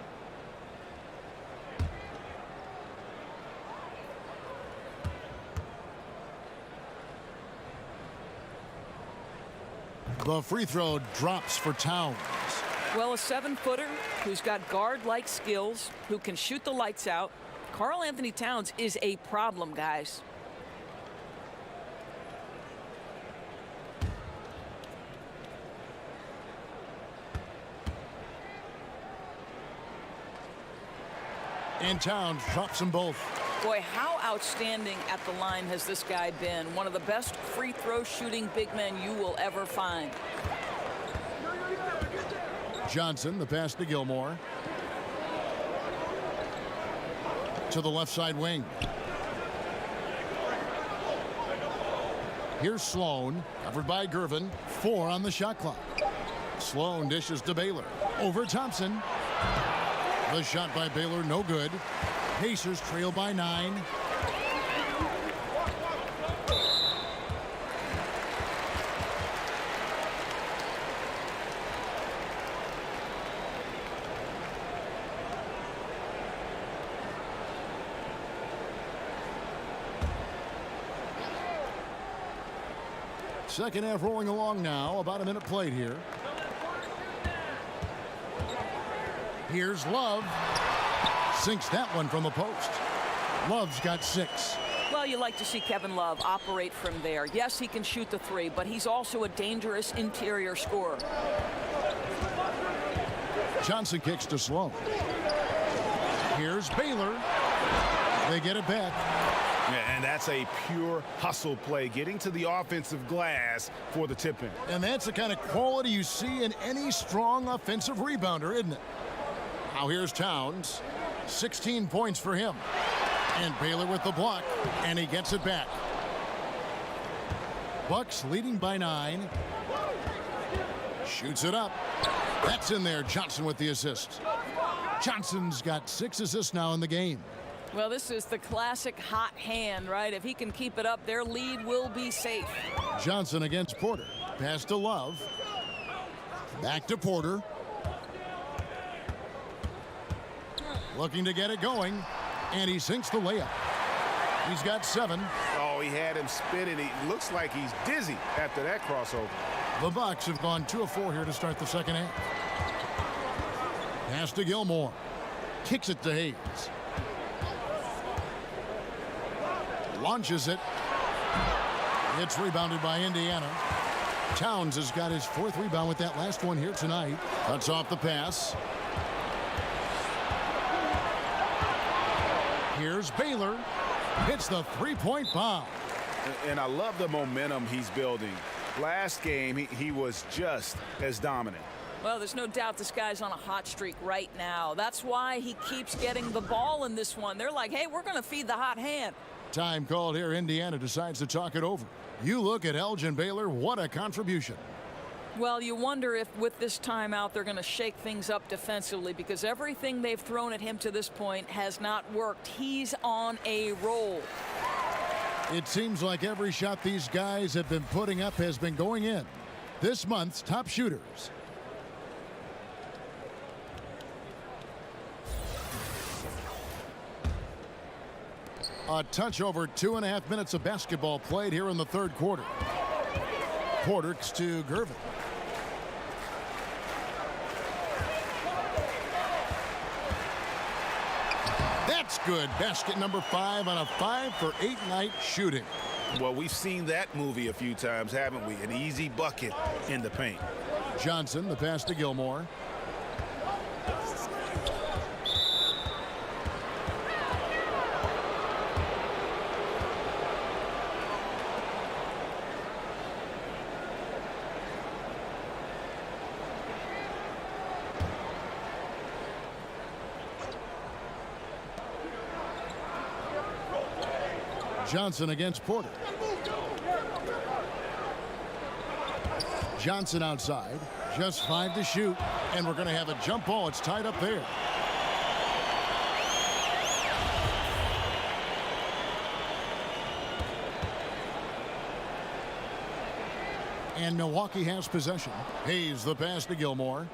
The free throw drops for Towns. Well, a 7-footer who's got guard-like skills, who can shoot the lights out. Karl Anthony Towns is a problem, guys. And Towns drops them both. Boy, how outstanding at the line has this guy been. One of the best free throw shooting big men you will ever find. Johnson, the pass to Gilmore. To the left side wing. Here's Sloan, covered by Gervin. 4 on the shot clock. Sloan dishes to Baylor. Over Thompson. The shot by Baylor, no good. Pacers trail by 9. Second half rolling along now. About a minute played here. Here's Love. Sinks that one from the post. Love's got 6. Well, you like to see Kevin Love operate from there. Yes, he can shoot the 3, but he's also a dangerous interior scorer. Johnson kicks to Sloan. Here's Baylor. They get it back. Yeah, and that's a pure hustle play, getting to the offensive glass for the tip-in. And that's the kind of quality you see in any strong offensive rebounder, isn't it? Now here's Towns. 16 points for him. And Baylor with the block, and he gets it back. Bucks leading by 9. Shoots it up. That's in there. Johnson with the assist. Johnson's got 6 assists now in the game. Well, this is the classic hot hand, right? If he can keep it up, their lead will be safe. Johnson against Porter. Pass to Love. Back to Porter. Looking to get it going. And he sinks the layup. He's got 7. Oh, he had him spinning. He looks like he's dizzy after that crossover. The Bucks have gone 2 of 4 here to start the second half. Pass to Gilmore. Kicks it to Hayes. Launches it. It's rebounded by Indiana. Towns has got his 4th rebound with that last one here tonight. Cuts off the pass. Here's Baylor. Hits the 3-point bomb. And I love the momentum he's building. Last game, he was just as dominant. Well, there's no doubt this guy's on a hot streak right now. That's why he keeps getting the ball in this one. They're like, hey, we're going to feed the hot hand. Time called here. Indiana decides to talk it over. You look at Elgin Baylor. What a contribution. Well, you wonder if with this timeout they're going to shake things up defensively, because everything they've thrown at him to this point has not worked. He's on a roll. It seems like every shot these guys have been putting up has been going in. This month's top shooters. A touch over 2.5 minutes of basketball played here in the third quarter. Porter to Gervin. That's good. Basket number 5 on a 5-for-8 night shooting. Well, we've seen that movie a few times, haven't we? An easy bucket in the paint. Johnson, the pass to Gilmore. Johnson against Porter. Johnson outside. Just 5 to shoot. And we're going to have a jump ball. It's tied up there. And Milwaukee has possession. Hayes the pass to Gilmore.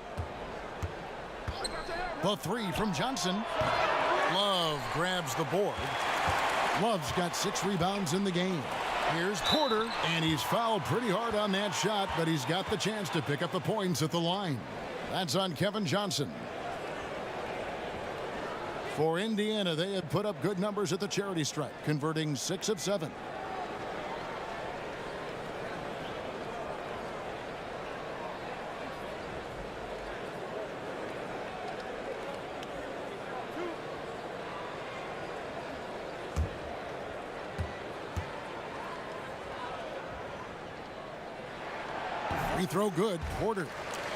The 3 from Johnson. Love grabs the board. Love's got 6 rebounds in the game. Here's Porter, and he's fouled pretty hard on that shot, but he's got the chance to pick up the points at the line. That's on Kevin Johnson. For Indiana, they had put up good numbers at the charity stripe, converting 6 of 7. Free throw good. Porter.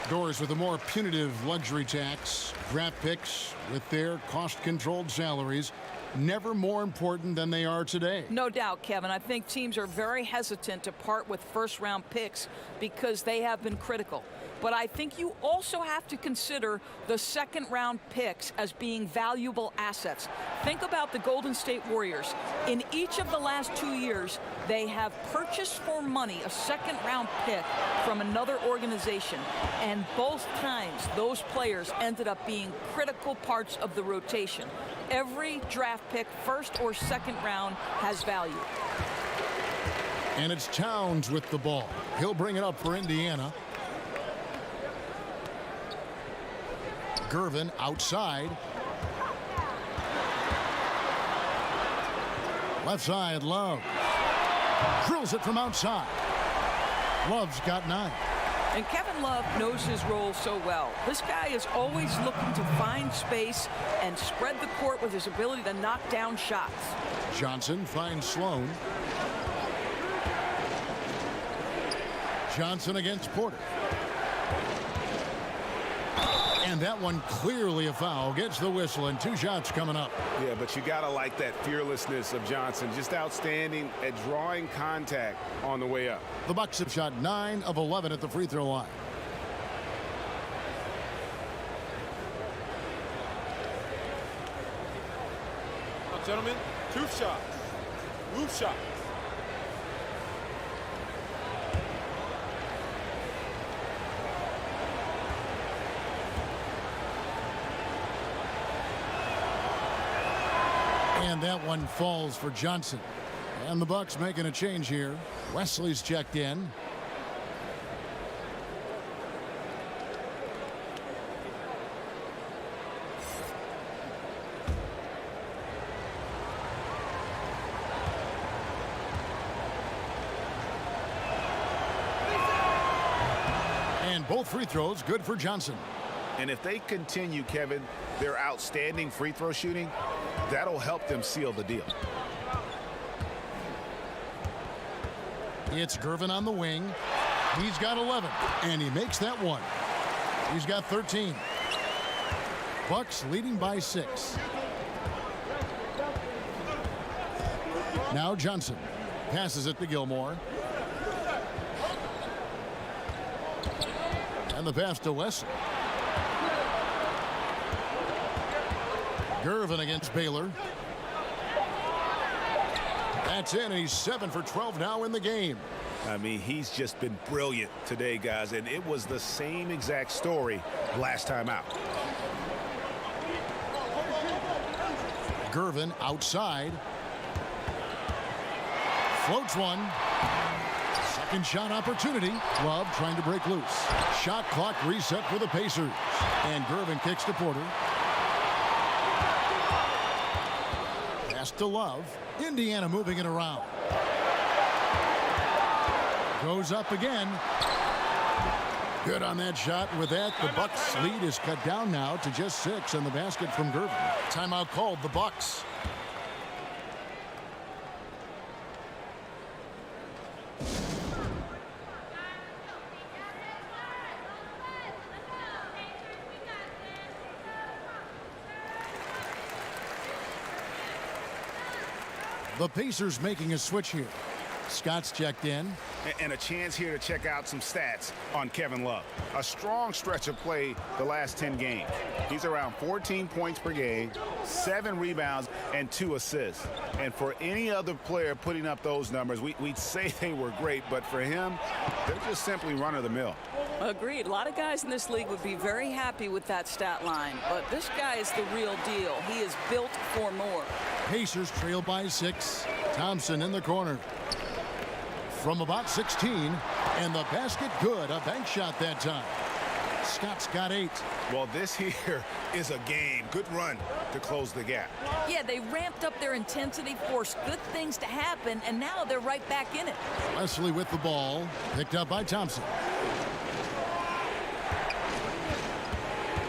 Doors with a more punitive luxury tax. Draft picks with their cost-controlled salaries never more important than they are today. No doubt, Kevin. I think teams are very hesitant to part with first-round picks because they have been critical. But I think you also have to consider the second-round picks as being valuable assets. Think about the Golden State Warriors. In each of the last 2 years, they have purchased for money a second-round pick from another organization. And both times, those players ended up being critical parts of the rotation. Every draft pick, first or second round, has value. And it's Towns with the ball. He'll bring it up for Indiana. Gervin outside. Left side, Love. Drills it from outside. Love's got 9. And Kevin Love knows his role so well. This guy is always looking to find space and spread the court with his ability to knock down shots. Johnson finds Sloan. Johnson against Porter. And that one clearly a foul. Gets the whistle, and 2 shots coming up. Yeah, but you got to like that fearlessness of Johnson. Just outstanding at drawing contact on the way up. The Bucks have shot 9 of 11 at the free throw line. Now, gentlemen, 2 shots. Move shots. And that one falls for Johnson. And the Bucks making a change here. Wesley's checked in. And both free throws good for Johnson. And if they continue, Kevin, their outstanding free throw shooting, that'll help them seal the deal. It's Gervin on the wing. He's got 11, and he makes that one. He's got 13. Bucks leading by 6. Now Johnson passes it to Gilmore. And the pass to Wesley. Gervin against Baylor. That's in, and he's 7 for 12 now in the game. I mean, he's just been brilliant today, guys, and it was the same exact story last time out. Gervin outside. Floats one. Second shot opportunity. Love trying to break loose. Shot clock reset for the Pacers. And Gervin kicks to Porter. Pass to Love. Indiana moving it around. Goes up again. Good on that shot. With that, the Bucks lead is cut down now to just 6 on the basket from Gervin. Timeout called, the Bucks. The Pacers making a switch here. Scott's checked in. And a chance here to check out some stats on Kevin Love. A strong stretch of play the last 10 games. He's around 14 points per game, 7 rebounds, and 2 assists. And for any other player putting up those numbers, we'd say they were great, but for him, they're just simply run-of-the-mill. Agreed. A lot of guys in this league would be very happy with that stat line, but this guy is the real deal. He is built for more. Pacers trail by 6. Thompson in the corner. from about 16, and the basket good. A bank shot that time. Scott's got 8. Well, this here is a game. Good run to close the gap. Yeah, they ramped up their intensity, forced good things to happen, and now they're right back in it. Wesley with the ball, picked up by Thompson.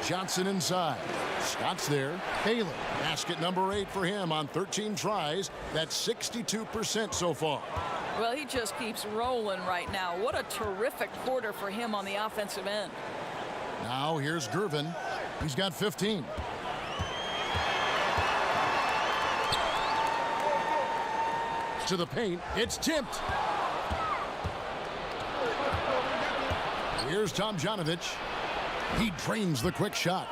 Johnson inside. Scott's there. Baylor, basket number 8 for him on 13 tries. That's 62% so far. Well, he just keeps rolling right now. What a terrific quarter for him on the offensive end. Now here's Gervin. He's got 15. To the paint. It's tipped. Here's Tomjanovich. He drains the quick shot.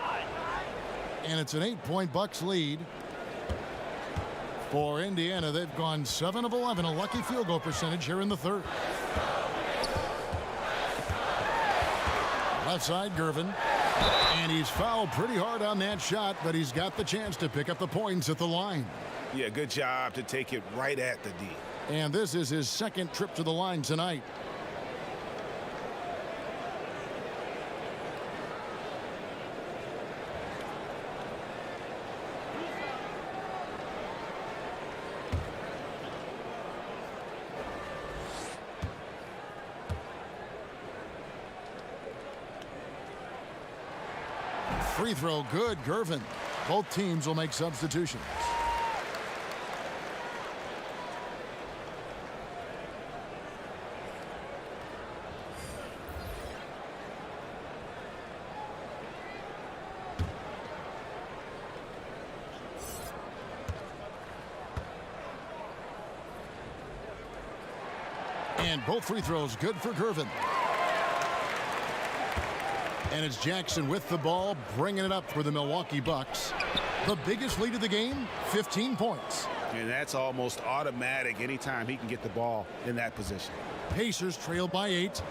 And it's an 8-point Bucks lead. For Indiana, they've gone 7 of 11, a lucky field goal percentage here in the third. Left side, Gervin. And he's fouled pretty hard on that shot, but he's got the chance to pick up the points at the line. Yeah, good job to take it right at the D. And this is his second trip to the line tonight. Free throw good, Gervin. Both teams will make substitutions. And both free throws good for Gervin. And it's Jackson with the ball, bringing it up for the Milwaukee Bucks. The biggest lead of the game, 15 points. And that's almost automatic anytime he can get the ball in that position. Pacers trail by 8.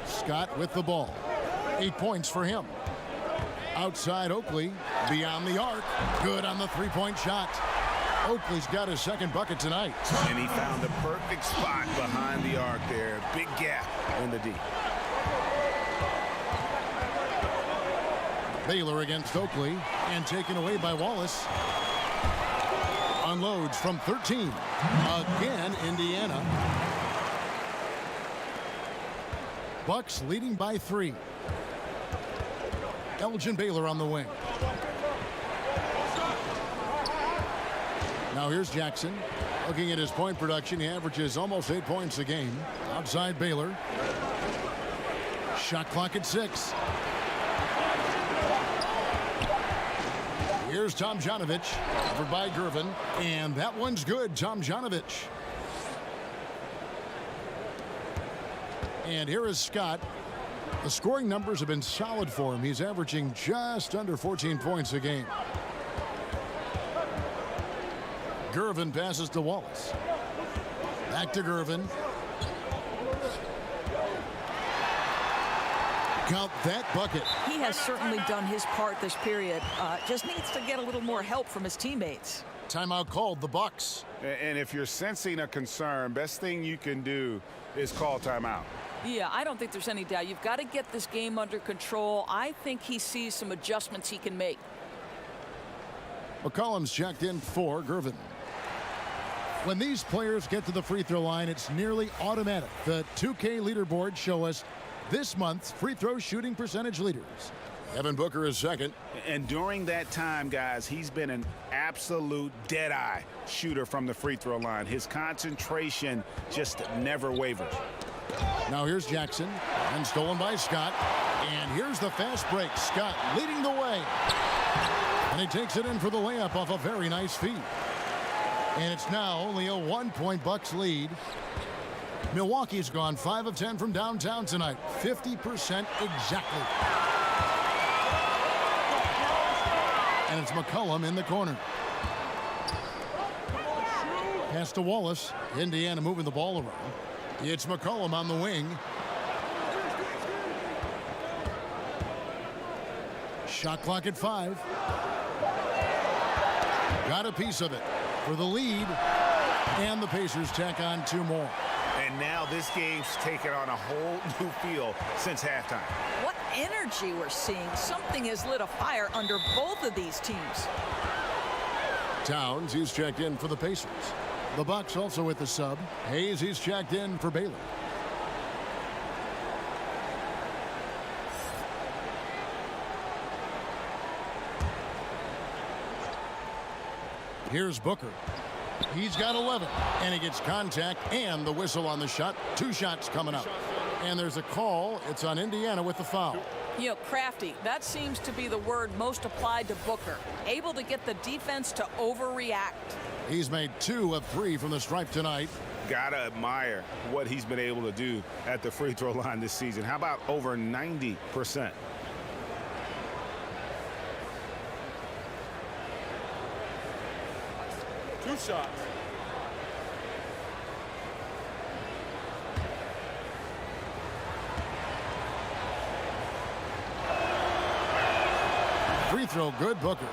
Scott with the ball. 8 points for him. Outside Oakley, beyond the arc. Good on the three-point shot. Oakley's got his second bucket tonight. And he found the perfect spot behind the arc there. Big gap in the D. Baylor against Oakley and taken away by Wallace. Unloads from 13. Again, Indiana. Bucks leading by 3. Elgin Baylor on the wing. Now here's Jackson. Looking at his point production, he averages almost 8 points a game. Outside Baylor. Shot clock at 6. Here's Tomjanovich, covered by Gervin, and that one's good. Tomjanovich. And here is Scott. The scoring numbers have been solid for him. He's averaging just under 14 points a game. Gervin passes to Wallace. Back to Gervin. Count that bucket. He has certainly done his part this period. Just needs to get a little more help from his teammates. Timeout called, the Bucks. And if you're sensing a concern, best thing you can do is call timeout. Yeah, I don't think there's any doubt. You've got to get this game under control. I think he sees some adjustments he can make. McCollum's checked in for Gervin. When these players get to the free throw line, it's nearly automatic. The 2K leaderboards show us this month's free throw shooting percentage leaders. Devin Booker is second. And during that time, guys, he's been an absolute dead-eye shooter from the free throw line. His concentration just never wavers. Now here's Jackson, and stolen by Scott. And here's the fast break. Scott leading the way. And he takes it in for the layup off a very nice feed. And it's now only a 1-point Bucks lead. Milwaukee's gone 5 of 10 from downtown tonight. 50% exactly. And it's McCollum in the corner. Pass to Wallace. Indiana moving the ball around. It's McCollum on the wing. Shot clock at 5. Got a piece of it for the lead. And the Pacers tack on 2 more. And now this game's taken on a whole new feel since halftime. What energy we're seeing. Something has lit a fire under both of these teams. Towns, he's checked in for the Pacers. The Bucks also with the sub. Hayes, he's checked in for Baylor. Here's Booker. He's got 11, and he gets contact and the whistle on the shot. 2 shots coming up. And there's a call. It's on Indiana with the foul. You know, crafty, that seems to be the word most applied to Booker. Able to get the defense to overreact. He's made 2 of 3 from the stripe tonight. Gotta admire what he's been able to do at the free throw line this season. How about over 90%? Two shots. Free throw good, Booker.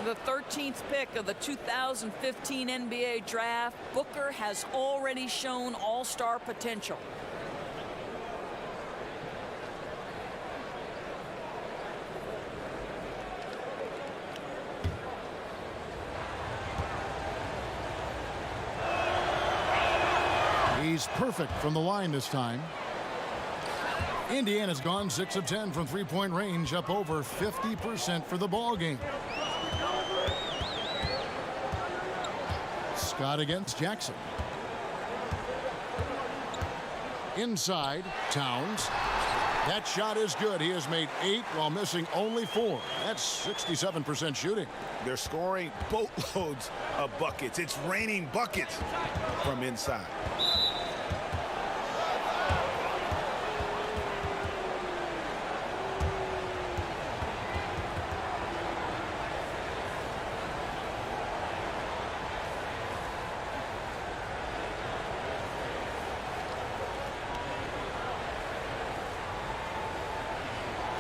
The 13th pick of the 2015 NBA draft, Booker has already shown all-star potential. He's perfect from the line this time. Indiana's gone 6 of 10 from three-point range, up over 50% for the ball game. Scott against Jackson. Inside, Towns. That shot is good. He has made 8 while missing only 4. That's 67% shooting. They're scoring boatloads of buckets. It's raining buckets from inside.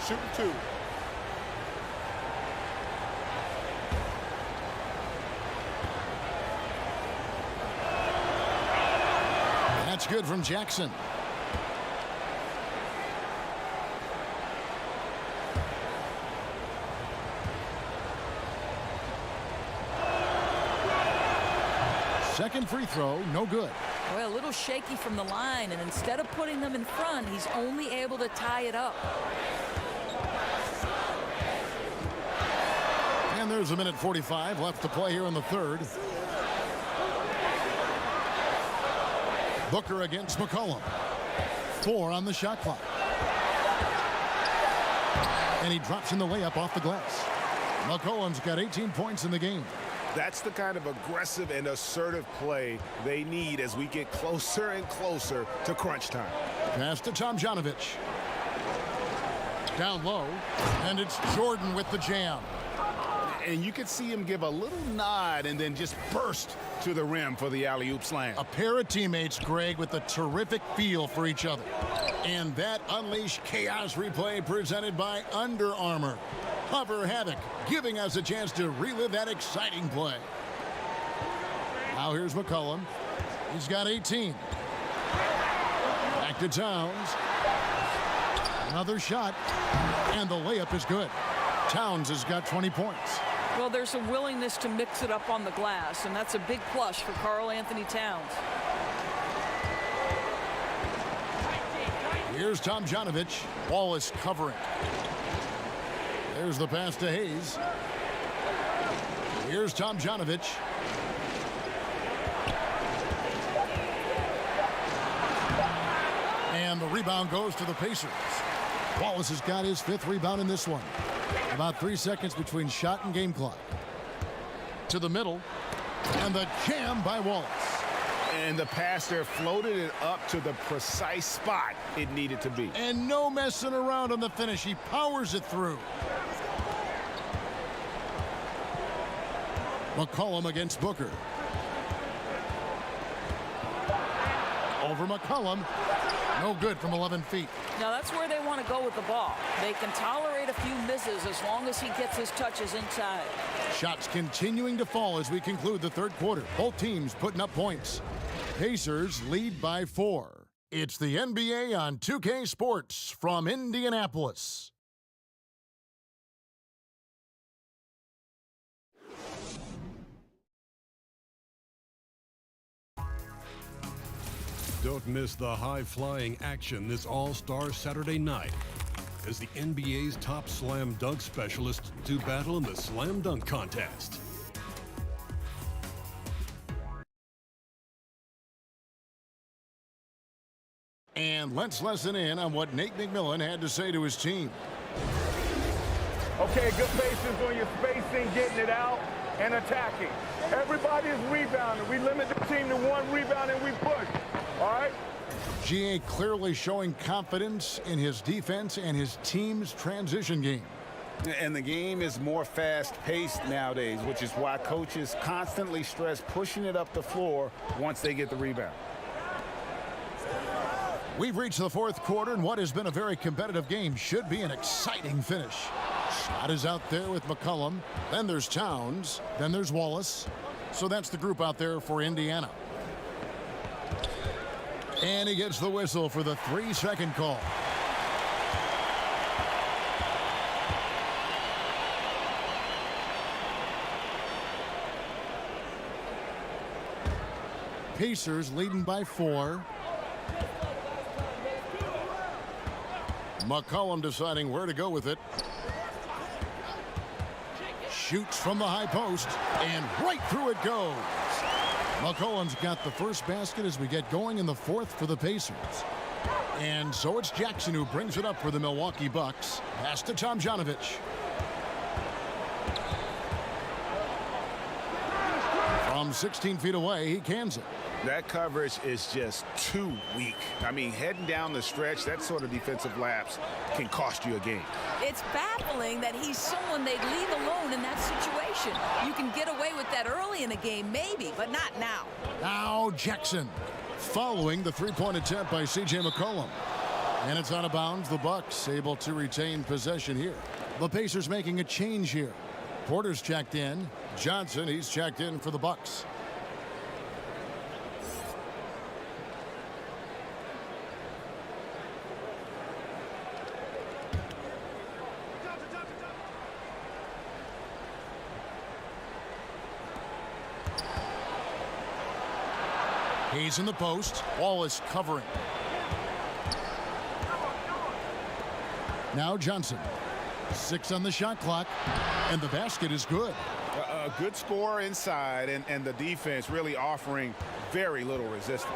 Shooting 2. That's good from Jackson. Second free throw, no good. Well, a little shaky from the line, and instead of putting them in front, he's only able to tie it up. And there's a minute 45 left to play here in the third. Booker against McCollum. 4 on the shot clock. And he drops in the layup off the glass. McCollum's got 18 points in the game. That's the kind of aggressive and assertive play they need as we get closer and closer to crunch time. Pass to Tomjanovich. Down low, and it's Jordan with the jam. And you could see him give a little nod and then just burst to the rim for the alley-oop slam. A pair of teammates, Greg, with a terrific feel for each other. And that Unleash Chaos replay presented by Under Armour. Hover Havoc, giving us a chance to relive that exciting play. Now here's McCollum. He's got 18. Back to Towns. Another shot, and the layup is good. Towns has got 20 points. Well, there's a willingness to mix it up on the glass, and that's a big plus for Karl Anthony Towns. Here's Tomjanovich. Wallace covering. There's the pass to Hayes. Here's Tomjanovich. And the rebound goes to the Pacers. Wallace has got his 5th rebound in this one. About 3 seconds between shot and game clock. To the middle. And the jam by Wallace. And the pass there floated it up to the precise spot it needed to be. And no messing around on the finish. He powers it through. McCollum against Booker. Over McCollum. No good from 11 feet. Now that's where they want to go with the ball. They can tolerate a few misses as long as he gets his touches inside. Shots continuing to fall as we conclude the third quarter. Both teams putting up points. Pacers lead by 4. It's the NBA on 2K Sports from Indianapolis. Don't miss the high-flying action this All-Star Saturday night as the NBA's top slam dunk specialists do battle in the slam dunk contest. And let's listen in on what Nate McMillan had to say to his team. Okay, good patience on your spacing, getting it out, and attacking. Everybody is rebounding. We limit the team to 1 rebound and we push. All right? GA clearly showing confidence in his defense and his team's transition game. And the game is more fast-paced nowadays, which is why coaches constantly stress pushing it up the floor once they get the rebound. We've reached the fourth quarter, and what has been a very competitive game should be an exciting finish. Scott is out there with McCollum. Then there's Towns. Then there's Wallace. So that's the group out there for Indiana. And he gets the whistle for the 3-second call. Pacers leading by 4. McCollum deciding where to go with it. Shoots from the high post, and right through it goes. McCollum's got the first basket as we get going in the fourth for the Pacers. And so it's Jackson who brings it up for the Milwaukee Bucks. Pass to Tomjanovich. From 16 feet away, he cans it. That coverage is just too weak. I mean, heading down the stretch, that sort of defensive lapse can cost you a game. It's baffling that he's someone they'd leave alone in that situation. You can get away with that early in a game, maybe, but not now. Now Jackson following the three-point attempt by C.J. McCollum. And it's out of bounds. The Bucks able to retain possession here. The Pacers making a change here. Porter's checked in. Johnson, he's checked in for the Bucks. He's in the post. Wallace covering. Now Johnson. 6 on the shot clock. And the basket is good. A good score inside, and the defense really offering very little resistance.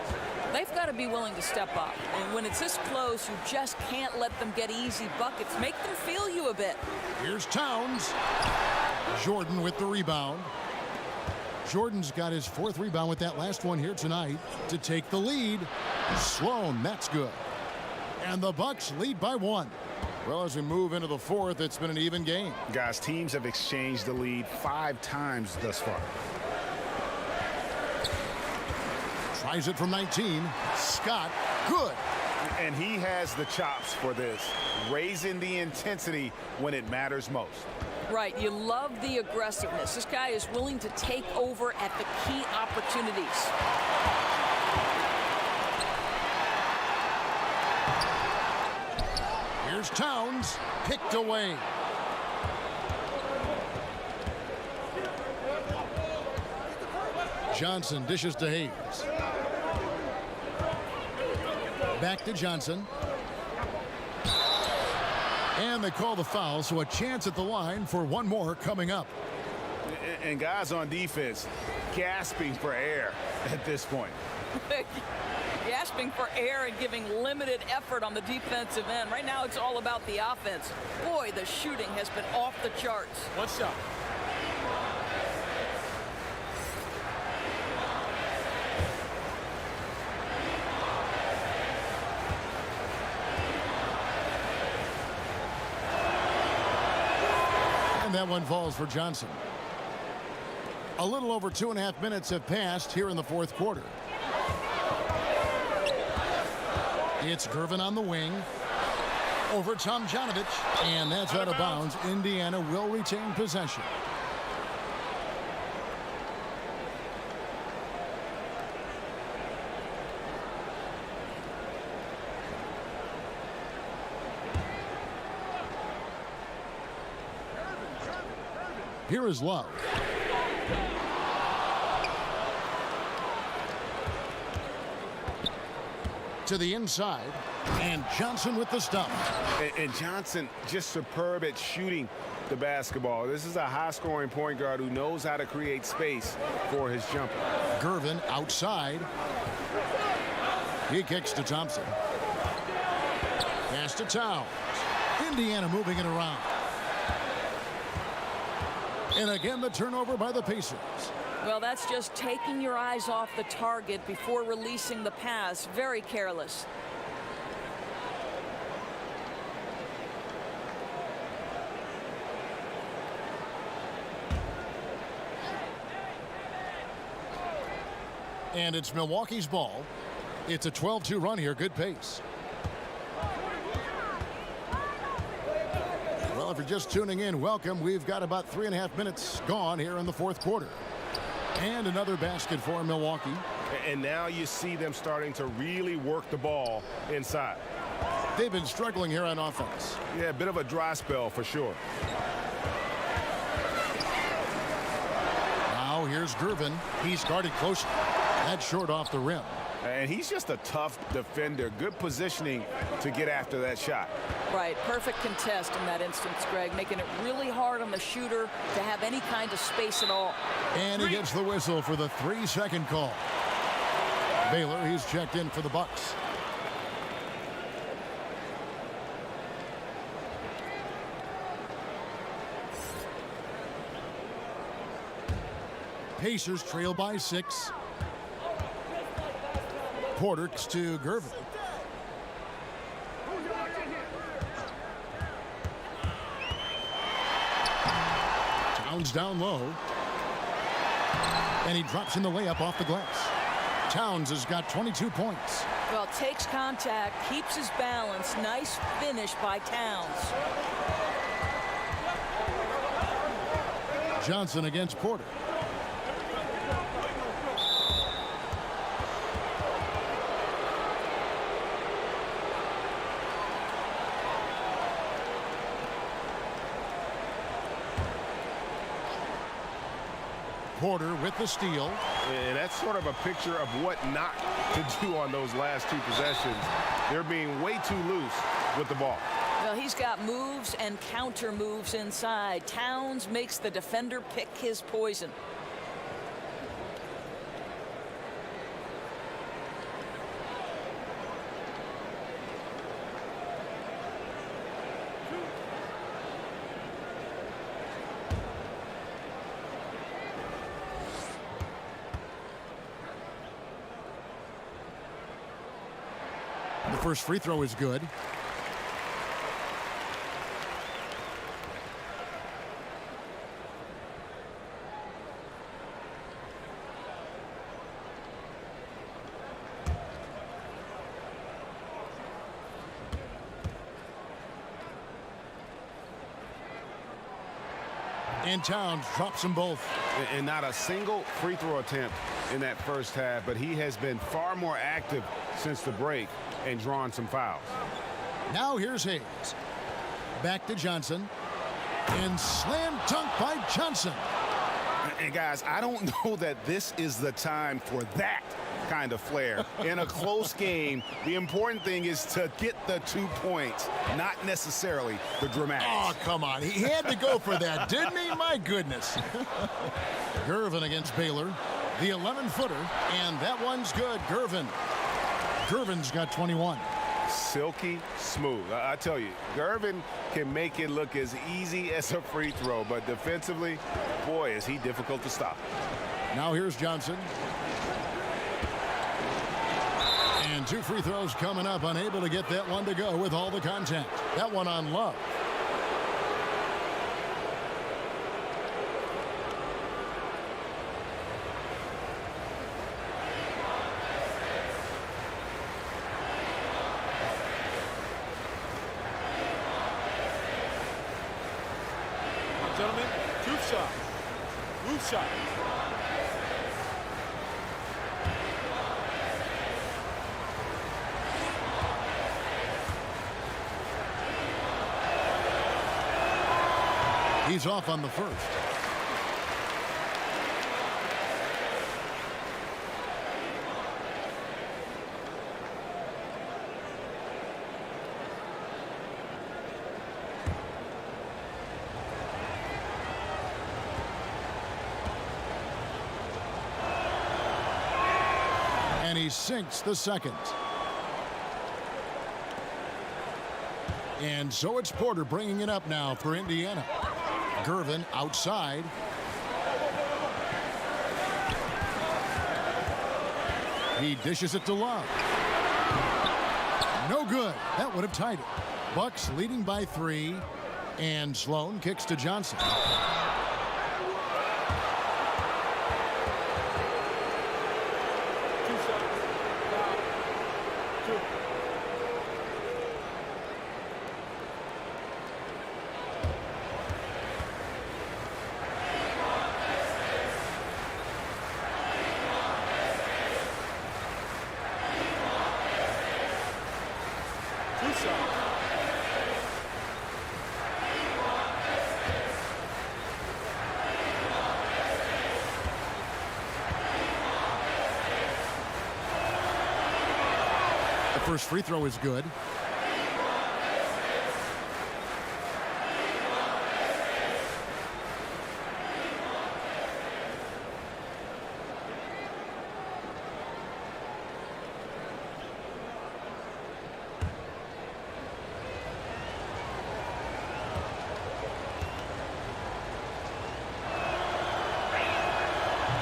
They've got to be willing to step up. And when it's this close, you just can't let them get easy buckets. Make them feel you a bit. Here's Towns. Jordan with the rebound. Jordan's got his 4th rebound with that last one here tonight to take the lead. Sloan, that's good. And the Bucks lead by 1. Well, as we move into the 4th, it's been an even game. Guys, teams have exchanged the lead 5 times thus far. Tries it from 19. Scott, good. And he has the chops for this, raising the intensity when it matters most. Right, you love the aggressiveness. This guy is willing to take over at the key opportunities. Here's Towns, picked away. Johnson dishes to Hayes. Back to Johnson. And they call the foul, so a chance at the line for one more coming up. And guys on defense gasping for air at this point. Gasping for air and giving limited effort on the defensive end. Right now it's all about the offense. Boy, the shooting has been off the charts. One shot. That one falls for Johnson. A little over 2.5 minutes have passed here in the 4th quarter. It's Gervin on the wing. Over Tomjanovich. And that's out of bounds. Indiana will retain possession. Here is Love. To the inside, and Johnson with the stop. And Johnson just superb at shooting the basketball. This is a high-scoring point guard who knows how to create space for his jumper. Gervin outside. He kicks to Thompson. Pass to Towns. Indiana moving it around. And again, the turnover by the Pacers. Well, that's just taking your eyes off the target before releasing the pass. Very careless. And it's Milwaukee's ball. It's a 12-2 run here. Good pace. Well, if you're just tuning in, welcome. We've got about 3.5 minutes gone here in the fourth quarter. And another basket for Milwaukee. And now you see them starting to really work the ball inside. They've been struggling here on offense. Yeah, a bit of a dry spell for sure. Now here's Gervin. He's guarded closely. That's short off the rim. And he's just a tough defender. Good positioning to get after that shot. Right, perfect contest in that instance, Greg, making it really hard on the shooter to have any kind of space at all. And he gets the whistle for the 3-second call. Baylor, he's checked in for the Bucks. Pacers trail by 6. Porter to Gervin. Towns down low. And he drops in the layup off the glass. Towns has got 22 points. Well, takes contact, keeps his balance. Nice finish by Towns. Johnson against Porter. Porter with the steal. And that's sort of a picture of what not to do on those last two possessions. They're being way too loose with the ball. Well, he's got moves and counter moves inside. Towns makes the defender pick his poison. The first free throw is good. And Towns drops them both. And not a single free throw attempt in that first half, but he has been far more active since the break and drawn some fouls. Now here's Hayes. Back to Johnson. And slam dunk by Johnson. And guys, I don't know that this is the time for that kind of flair. In a close game, the important thing is to get the 2 points, not necessarily the dramatics. Oh, come on. He had to go for that, didn't he? My goodness. Gervin against Baylor. The 11-footer, and that one's good. Gervin's got 21. Silky smooth. I tell you, Gervin can make it look as easy as a free throw, but defensively, boy, is he difficult to stop. Now here's Johnson. And 2 free throws coming up, unable to get that one to go with all the contact. That one on Love. Gentlemen, roof shot. Roof shot. He's off on the first. And he sinks the second. And so it's Porter bringing it up now for Indiana. Gervin outside. He dishes it to Love. No good. That would have tied it. Bucks leading by 3. And Sloan kicks to Johnson. First free throw is good.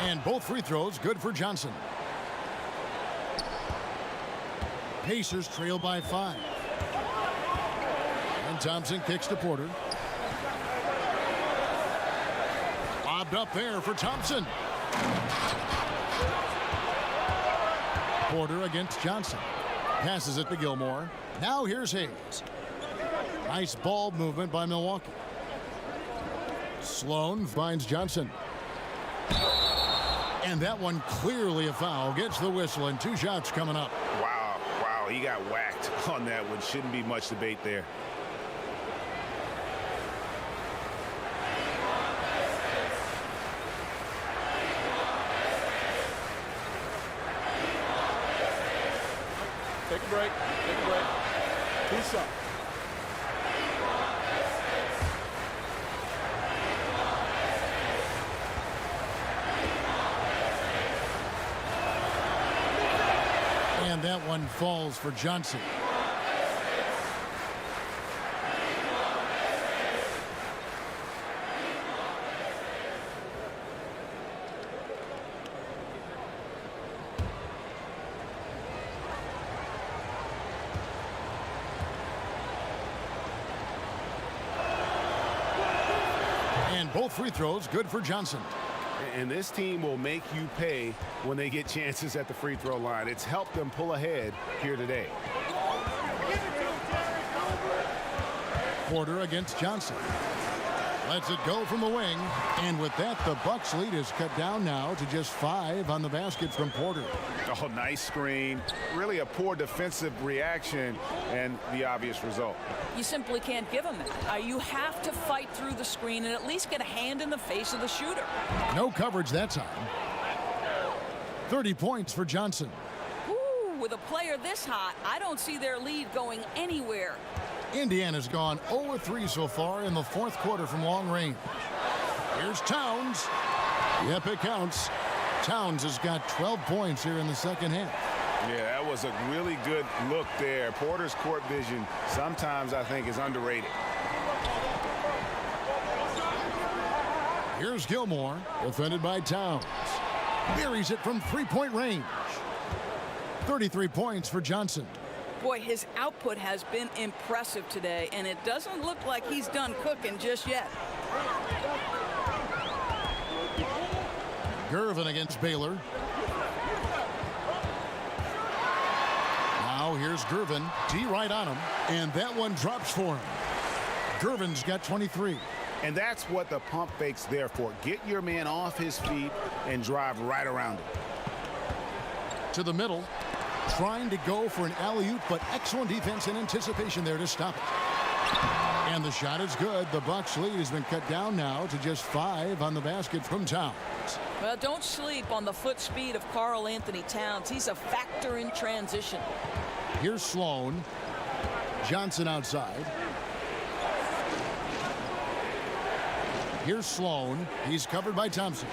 And both free throws good for Johnson. Pacers trail by 5. And Thompson kicks to Porter. Lobbed up there for Thompson. Porter against Johnson. Passes it to Gilmore. Now here's Hayes. Nice ball movement by Milwaukee. Sloan finds Johnson. And that one clearly a foul. Gets the whistle and 2 shots coming up. Wow, he got whacked on that one. Shouldn't be much debate there. Take a break. Take a break. 2 shots. And that one falls for Johnson. And both free throws good for Johnson. And this team will make you pay when they get chances at the free throw line. It's helped them pull ahead here today. Porter against Johnson. Lets it go from the wing. And with that, the Bucks lead is cut down now to just 5 on the basket from Porter. Oh, nice screen. Really a poor defensive reaction and the obvious result. You simply can't give him that. You have to fight through the screen and at least get a hand in the face of the shooter. No coverage that time. 30 points for Johnson. Ooh, with a player this hot, I don't see their lead going anywhere. Indiana's gone 0-3 so far in the 4th quarter from long range. Here's Towns. Yep, it counts. Towns has got 12 points here in the second half. Yeah, that was a really good look there. Porter's court vision sometimes I think is underrated. Here's Gilmore, defended by Towns. Buries it from 3-point range. 33 points for Johnson. Boy, his output has been impressive today, and it doesn't look like he's done cooking just yet. Gervin against Baylor. Now here's Gervin. D right on him, and that one drops for him. Gervin's got 23. And that's what the pump fake's there for. Get your man off his feet and drive right around him. To the middle. Trying to go for an alley-oop, but excellent defense and anticipation there to stop it. And the shot is good. The Bucks lead has been cut down now to just 5 on the basket from Towns. Well, don't sleep on the foot speed of Karl Anthony Towns. He's a factor in transition. Here's Sloan. Johnson outside. Here's Sloan. He's covered by Thompson.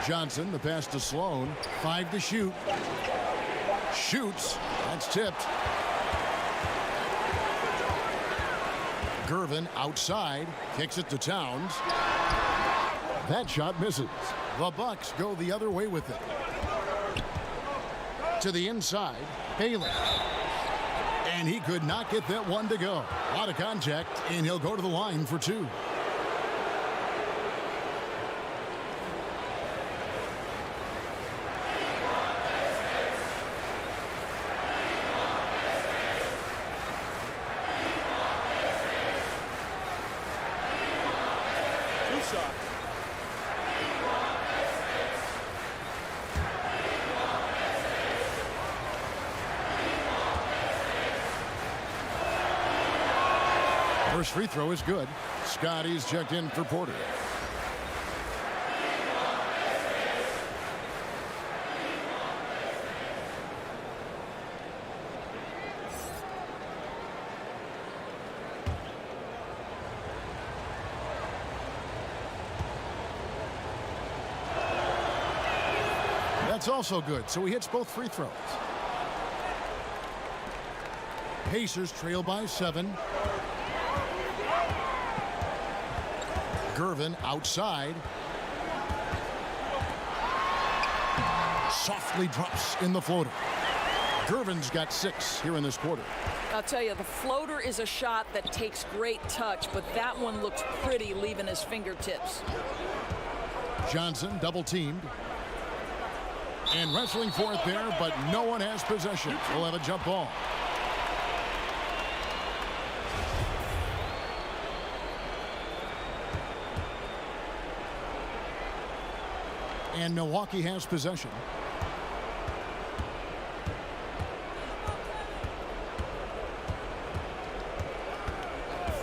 Johnson, the pass to Sloan. 5 to shoot. Shoots. That's tipped. Gervin outside. Kicks it to Towns. That shot misses. The Bucks go the other way with it. To the inside. Baylor. And he could not get that one to go. A lot of contact, and he'll go to the line for 2. First free throw is good. Scotty's checked in for Porter. That's also good, so he hits both free throws. Pacers trail by 7. Gervin outside. Softly drops in the floater. Gervin's got 6 here in this quarter. I'll tell you, the floater is a shot that takes great touch, but that one looks pretty leaving his fingertips. Johnson double teamed. And wrestling for it there, but no one has possession. We'll have a jump ball. And Milwaukee has possession.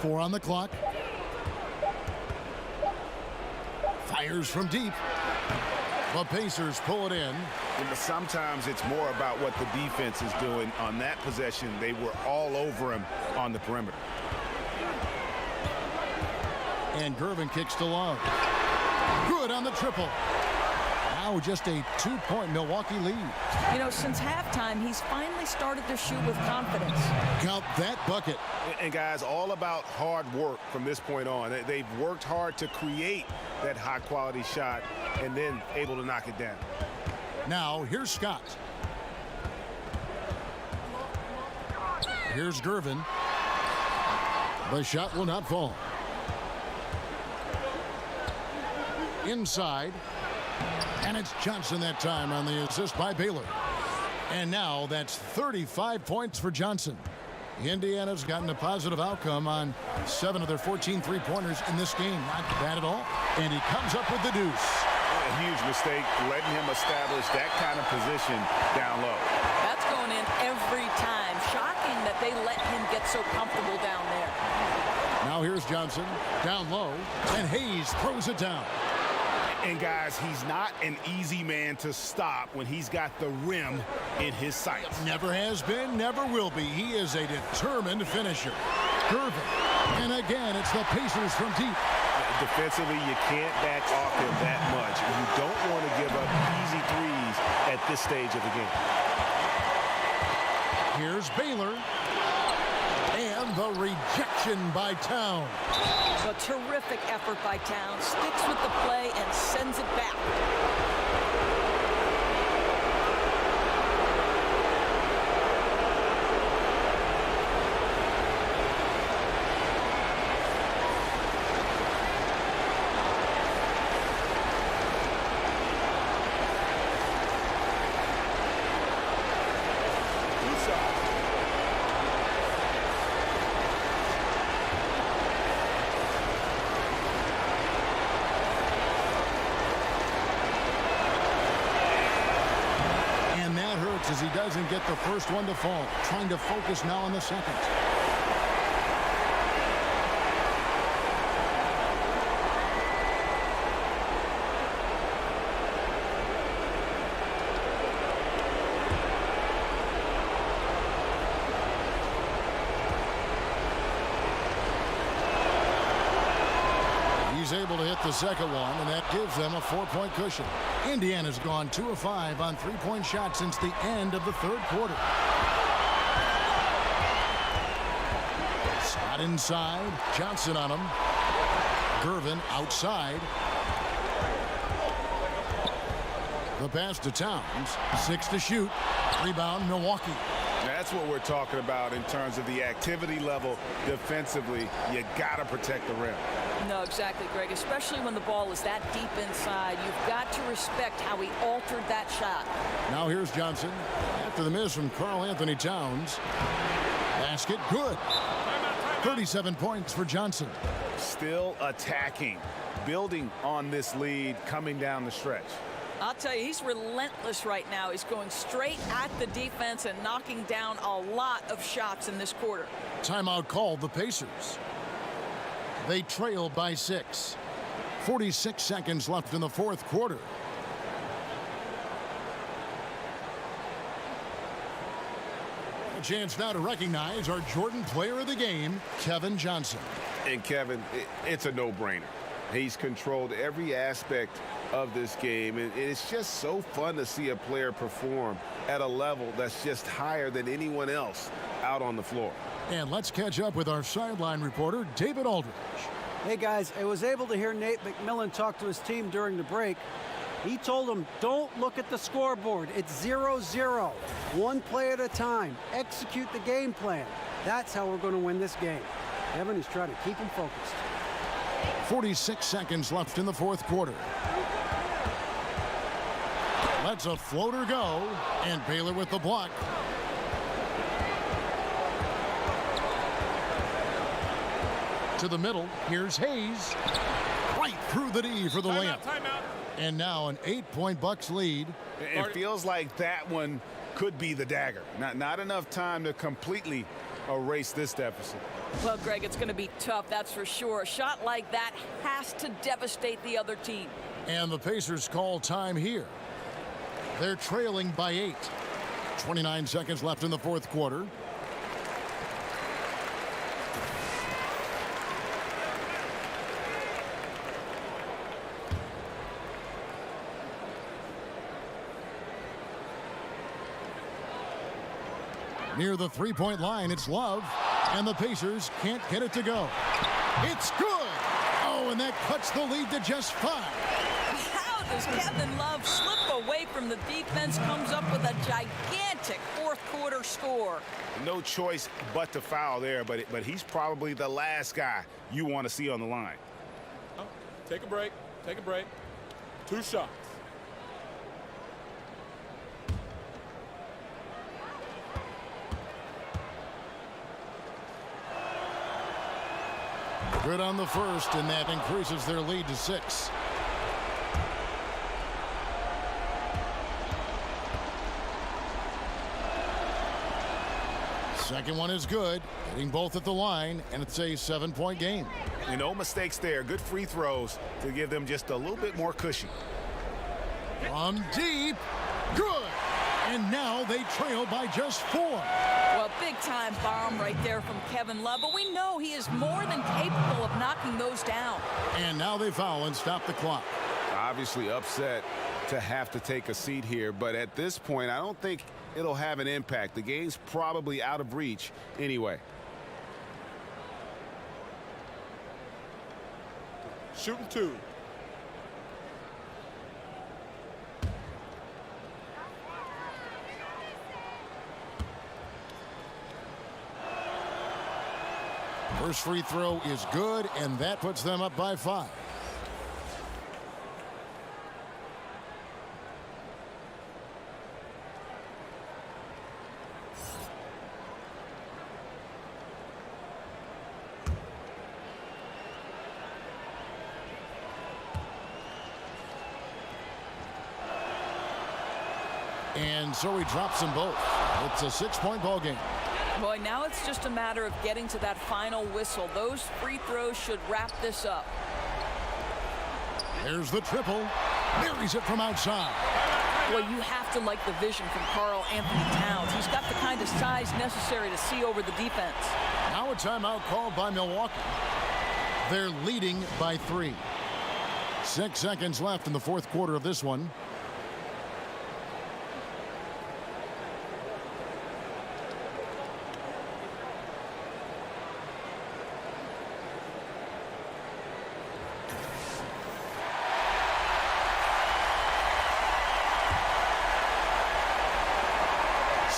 Four on the clock. Fires from deep. The Pacers pull it in. Sometimes it's more about what the defense is doing. On that possession, they were all over him on the perimeter. And Gervin kicks to Love. Good on the triple. Now just a 2-point Milwaukee lead. You know, since halftime, he's finally started to shoot with confidence. Count that bucket. And guys, all about hard work from this point on. They've worked hard to create that high-quality shot and then able to knock it down. Now, here's Scott. Here's Gervin. The shot will not fall. Inside. And it's Johnson that time on the assist by Baylor. And now that's 35 points for Johnson. Indiana's gotten a positive outcome on 7 of their 14 three-pointers in this game. Not bad at all. And he comes up with the deuce. A huge mistake, letting him establish that kind of position down low. That's going in every time. Shocking that they let him get so comfortable down there. Now here's Johnson down low, and Hayes throws it down. And guys, he's not an easy man to stop when he's got the rim in his sights. Never has been, never will be. He is a determined finisher. Gervin. And again, it's the Pacers from deep. Defensively, you can't back off him that much. You don't want to give up easy threes at this stage of the game. Here's Baylor. And the rejection by Towns. A terrific effort by Towns. Sticks with the play and sends it back. As he doesn't get the first one to fall. Trying to focus now on the second. He's He's able to hit the second one, and that gives them a 4-point cushion. Indiana's gone 2 of 5 on 3-point shots since the end of the third quarter. Scott inside. Johnson on him. Gervin outside. The pass to Towns. 6 to shoot. Rebound, Milwaukee. That's what we're talking about in terms of the activity level defensively. You got to protect the rim. No, exactly, Greg, especially when the ball is that deep inside. You've got to respect how he altered that shot. Now here's Johnson. After the miss from Karl Anthony Towns. Basket good. 37 points for Johnson. Still attacking, building on this lead coming down the stretch. I'll tell you, he's relentless right now. He's going straight at the defense and knocking down a lot of shots in this quarter. Timeout called the Pacers. They trail by 6. 46 seconds left in the fourth quarter. A chance now to recognize our Jordan Player of the Game, Kevin Johnson. And Kevin, it's a no-brainer. He's controlled every aspect of this game, and it's just so fun to see a player perform at a level that's just higher than anyone else out on the floor. And let's catch up with our sideline reporter, David Aldridge. Hey, guys, I was able to hear Nate McMillan talk to his team during the break. He told them, don't look at the scoreboard. It's 0-0. One play at a time. Execute the game plan. That's how we're going to win this game. Kevin is trying to keep him focused. 46 seconds left in the fourth quarter. Lets a floater go, and Baylor with the block. To the middle, here's Hayes. Right through the D for the layup. Timeout. And now an 8-point Bucks lead. It feels like that one could be the dagger. Not enough time to completely erase this deficit. Well, Greg, it's going to be tough, that's for sure. A shot like that has to devastate the other team. And the Pacers call time here. They're trailing by 8. 29 seconds left in the fourth quarter. Near the three-point line, it's Love, and the Pacers can't get it to go. It's good! Oh, and that cuts the lead to just 5. How does Kevin Love slip away from the defense, comes up with a gigantic fourth-quarter score? No choice but to foul there, but he's probably the last guy you want to see on the line. Take a break. Take a break. 2 shots. Good on the first, and that increases their lead to 6. Second one is good, hitting both at the line, and it's a 7-point game. No mistakes there. Good free throws to give them just a little bit more cushion. From deep, good, and now they trail by just 4. Well, big-time bomb right there from Kevin Love, but we know he is more than capable of knocking those down. And now they foul and stop the clock. Obviously upset to have to take a seat here, but at this point, I don't think it'll have an impact. The game's probably out of reach anyway. Shooting 2. First free throw is good, and that puts them up by 5. And so he drops them both. It's a 6-point ball game. Boy, now it's just a matter of getting to that final whistle. Those free throws should wrap this up. There's the triple. Buries it from outside. Well, you have to like the vision from Karl Anthony Towns. He's got the kind of size necessary to see over the defense. Now a timeout called by Milwaukee. They're leading by 3. 6 seconds left in the fourth quarter of this one.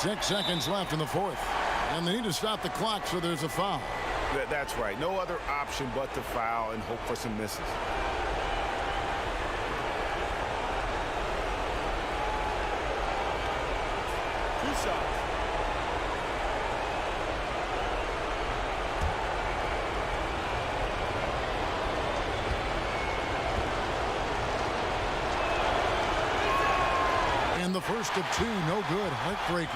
Six seconds left in the fourth. And they need to stop the clock, so there's a foul. That's right. No other option but to foul and hope for some misses. Two shots. And the first of two, no good. Heartbreaker.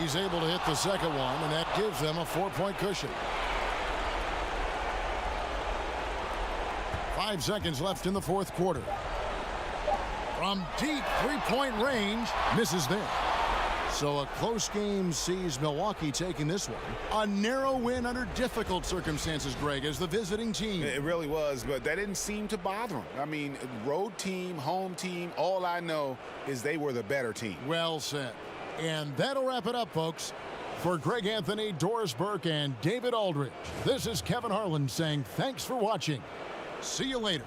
He's able to hit the second one, and that gives them a 4-point cushion. 5 seconds left in the fourth quarter. From deep three-point range, misses there. So a close game sees Milwaukee taking this one. A narrow win under difficult circumstances, Greg, as the visiting team. It really was, but that didn't seem to bother them. I mean, road team, home team, all I know is they were the better team. Well said. And that'll wrap it up, folks. For Greg Anthony, Doris Burke, and David Aldridge, this is Kevin Harlan saying thanks for watching. See you later.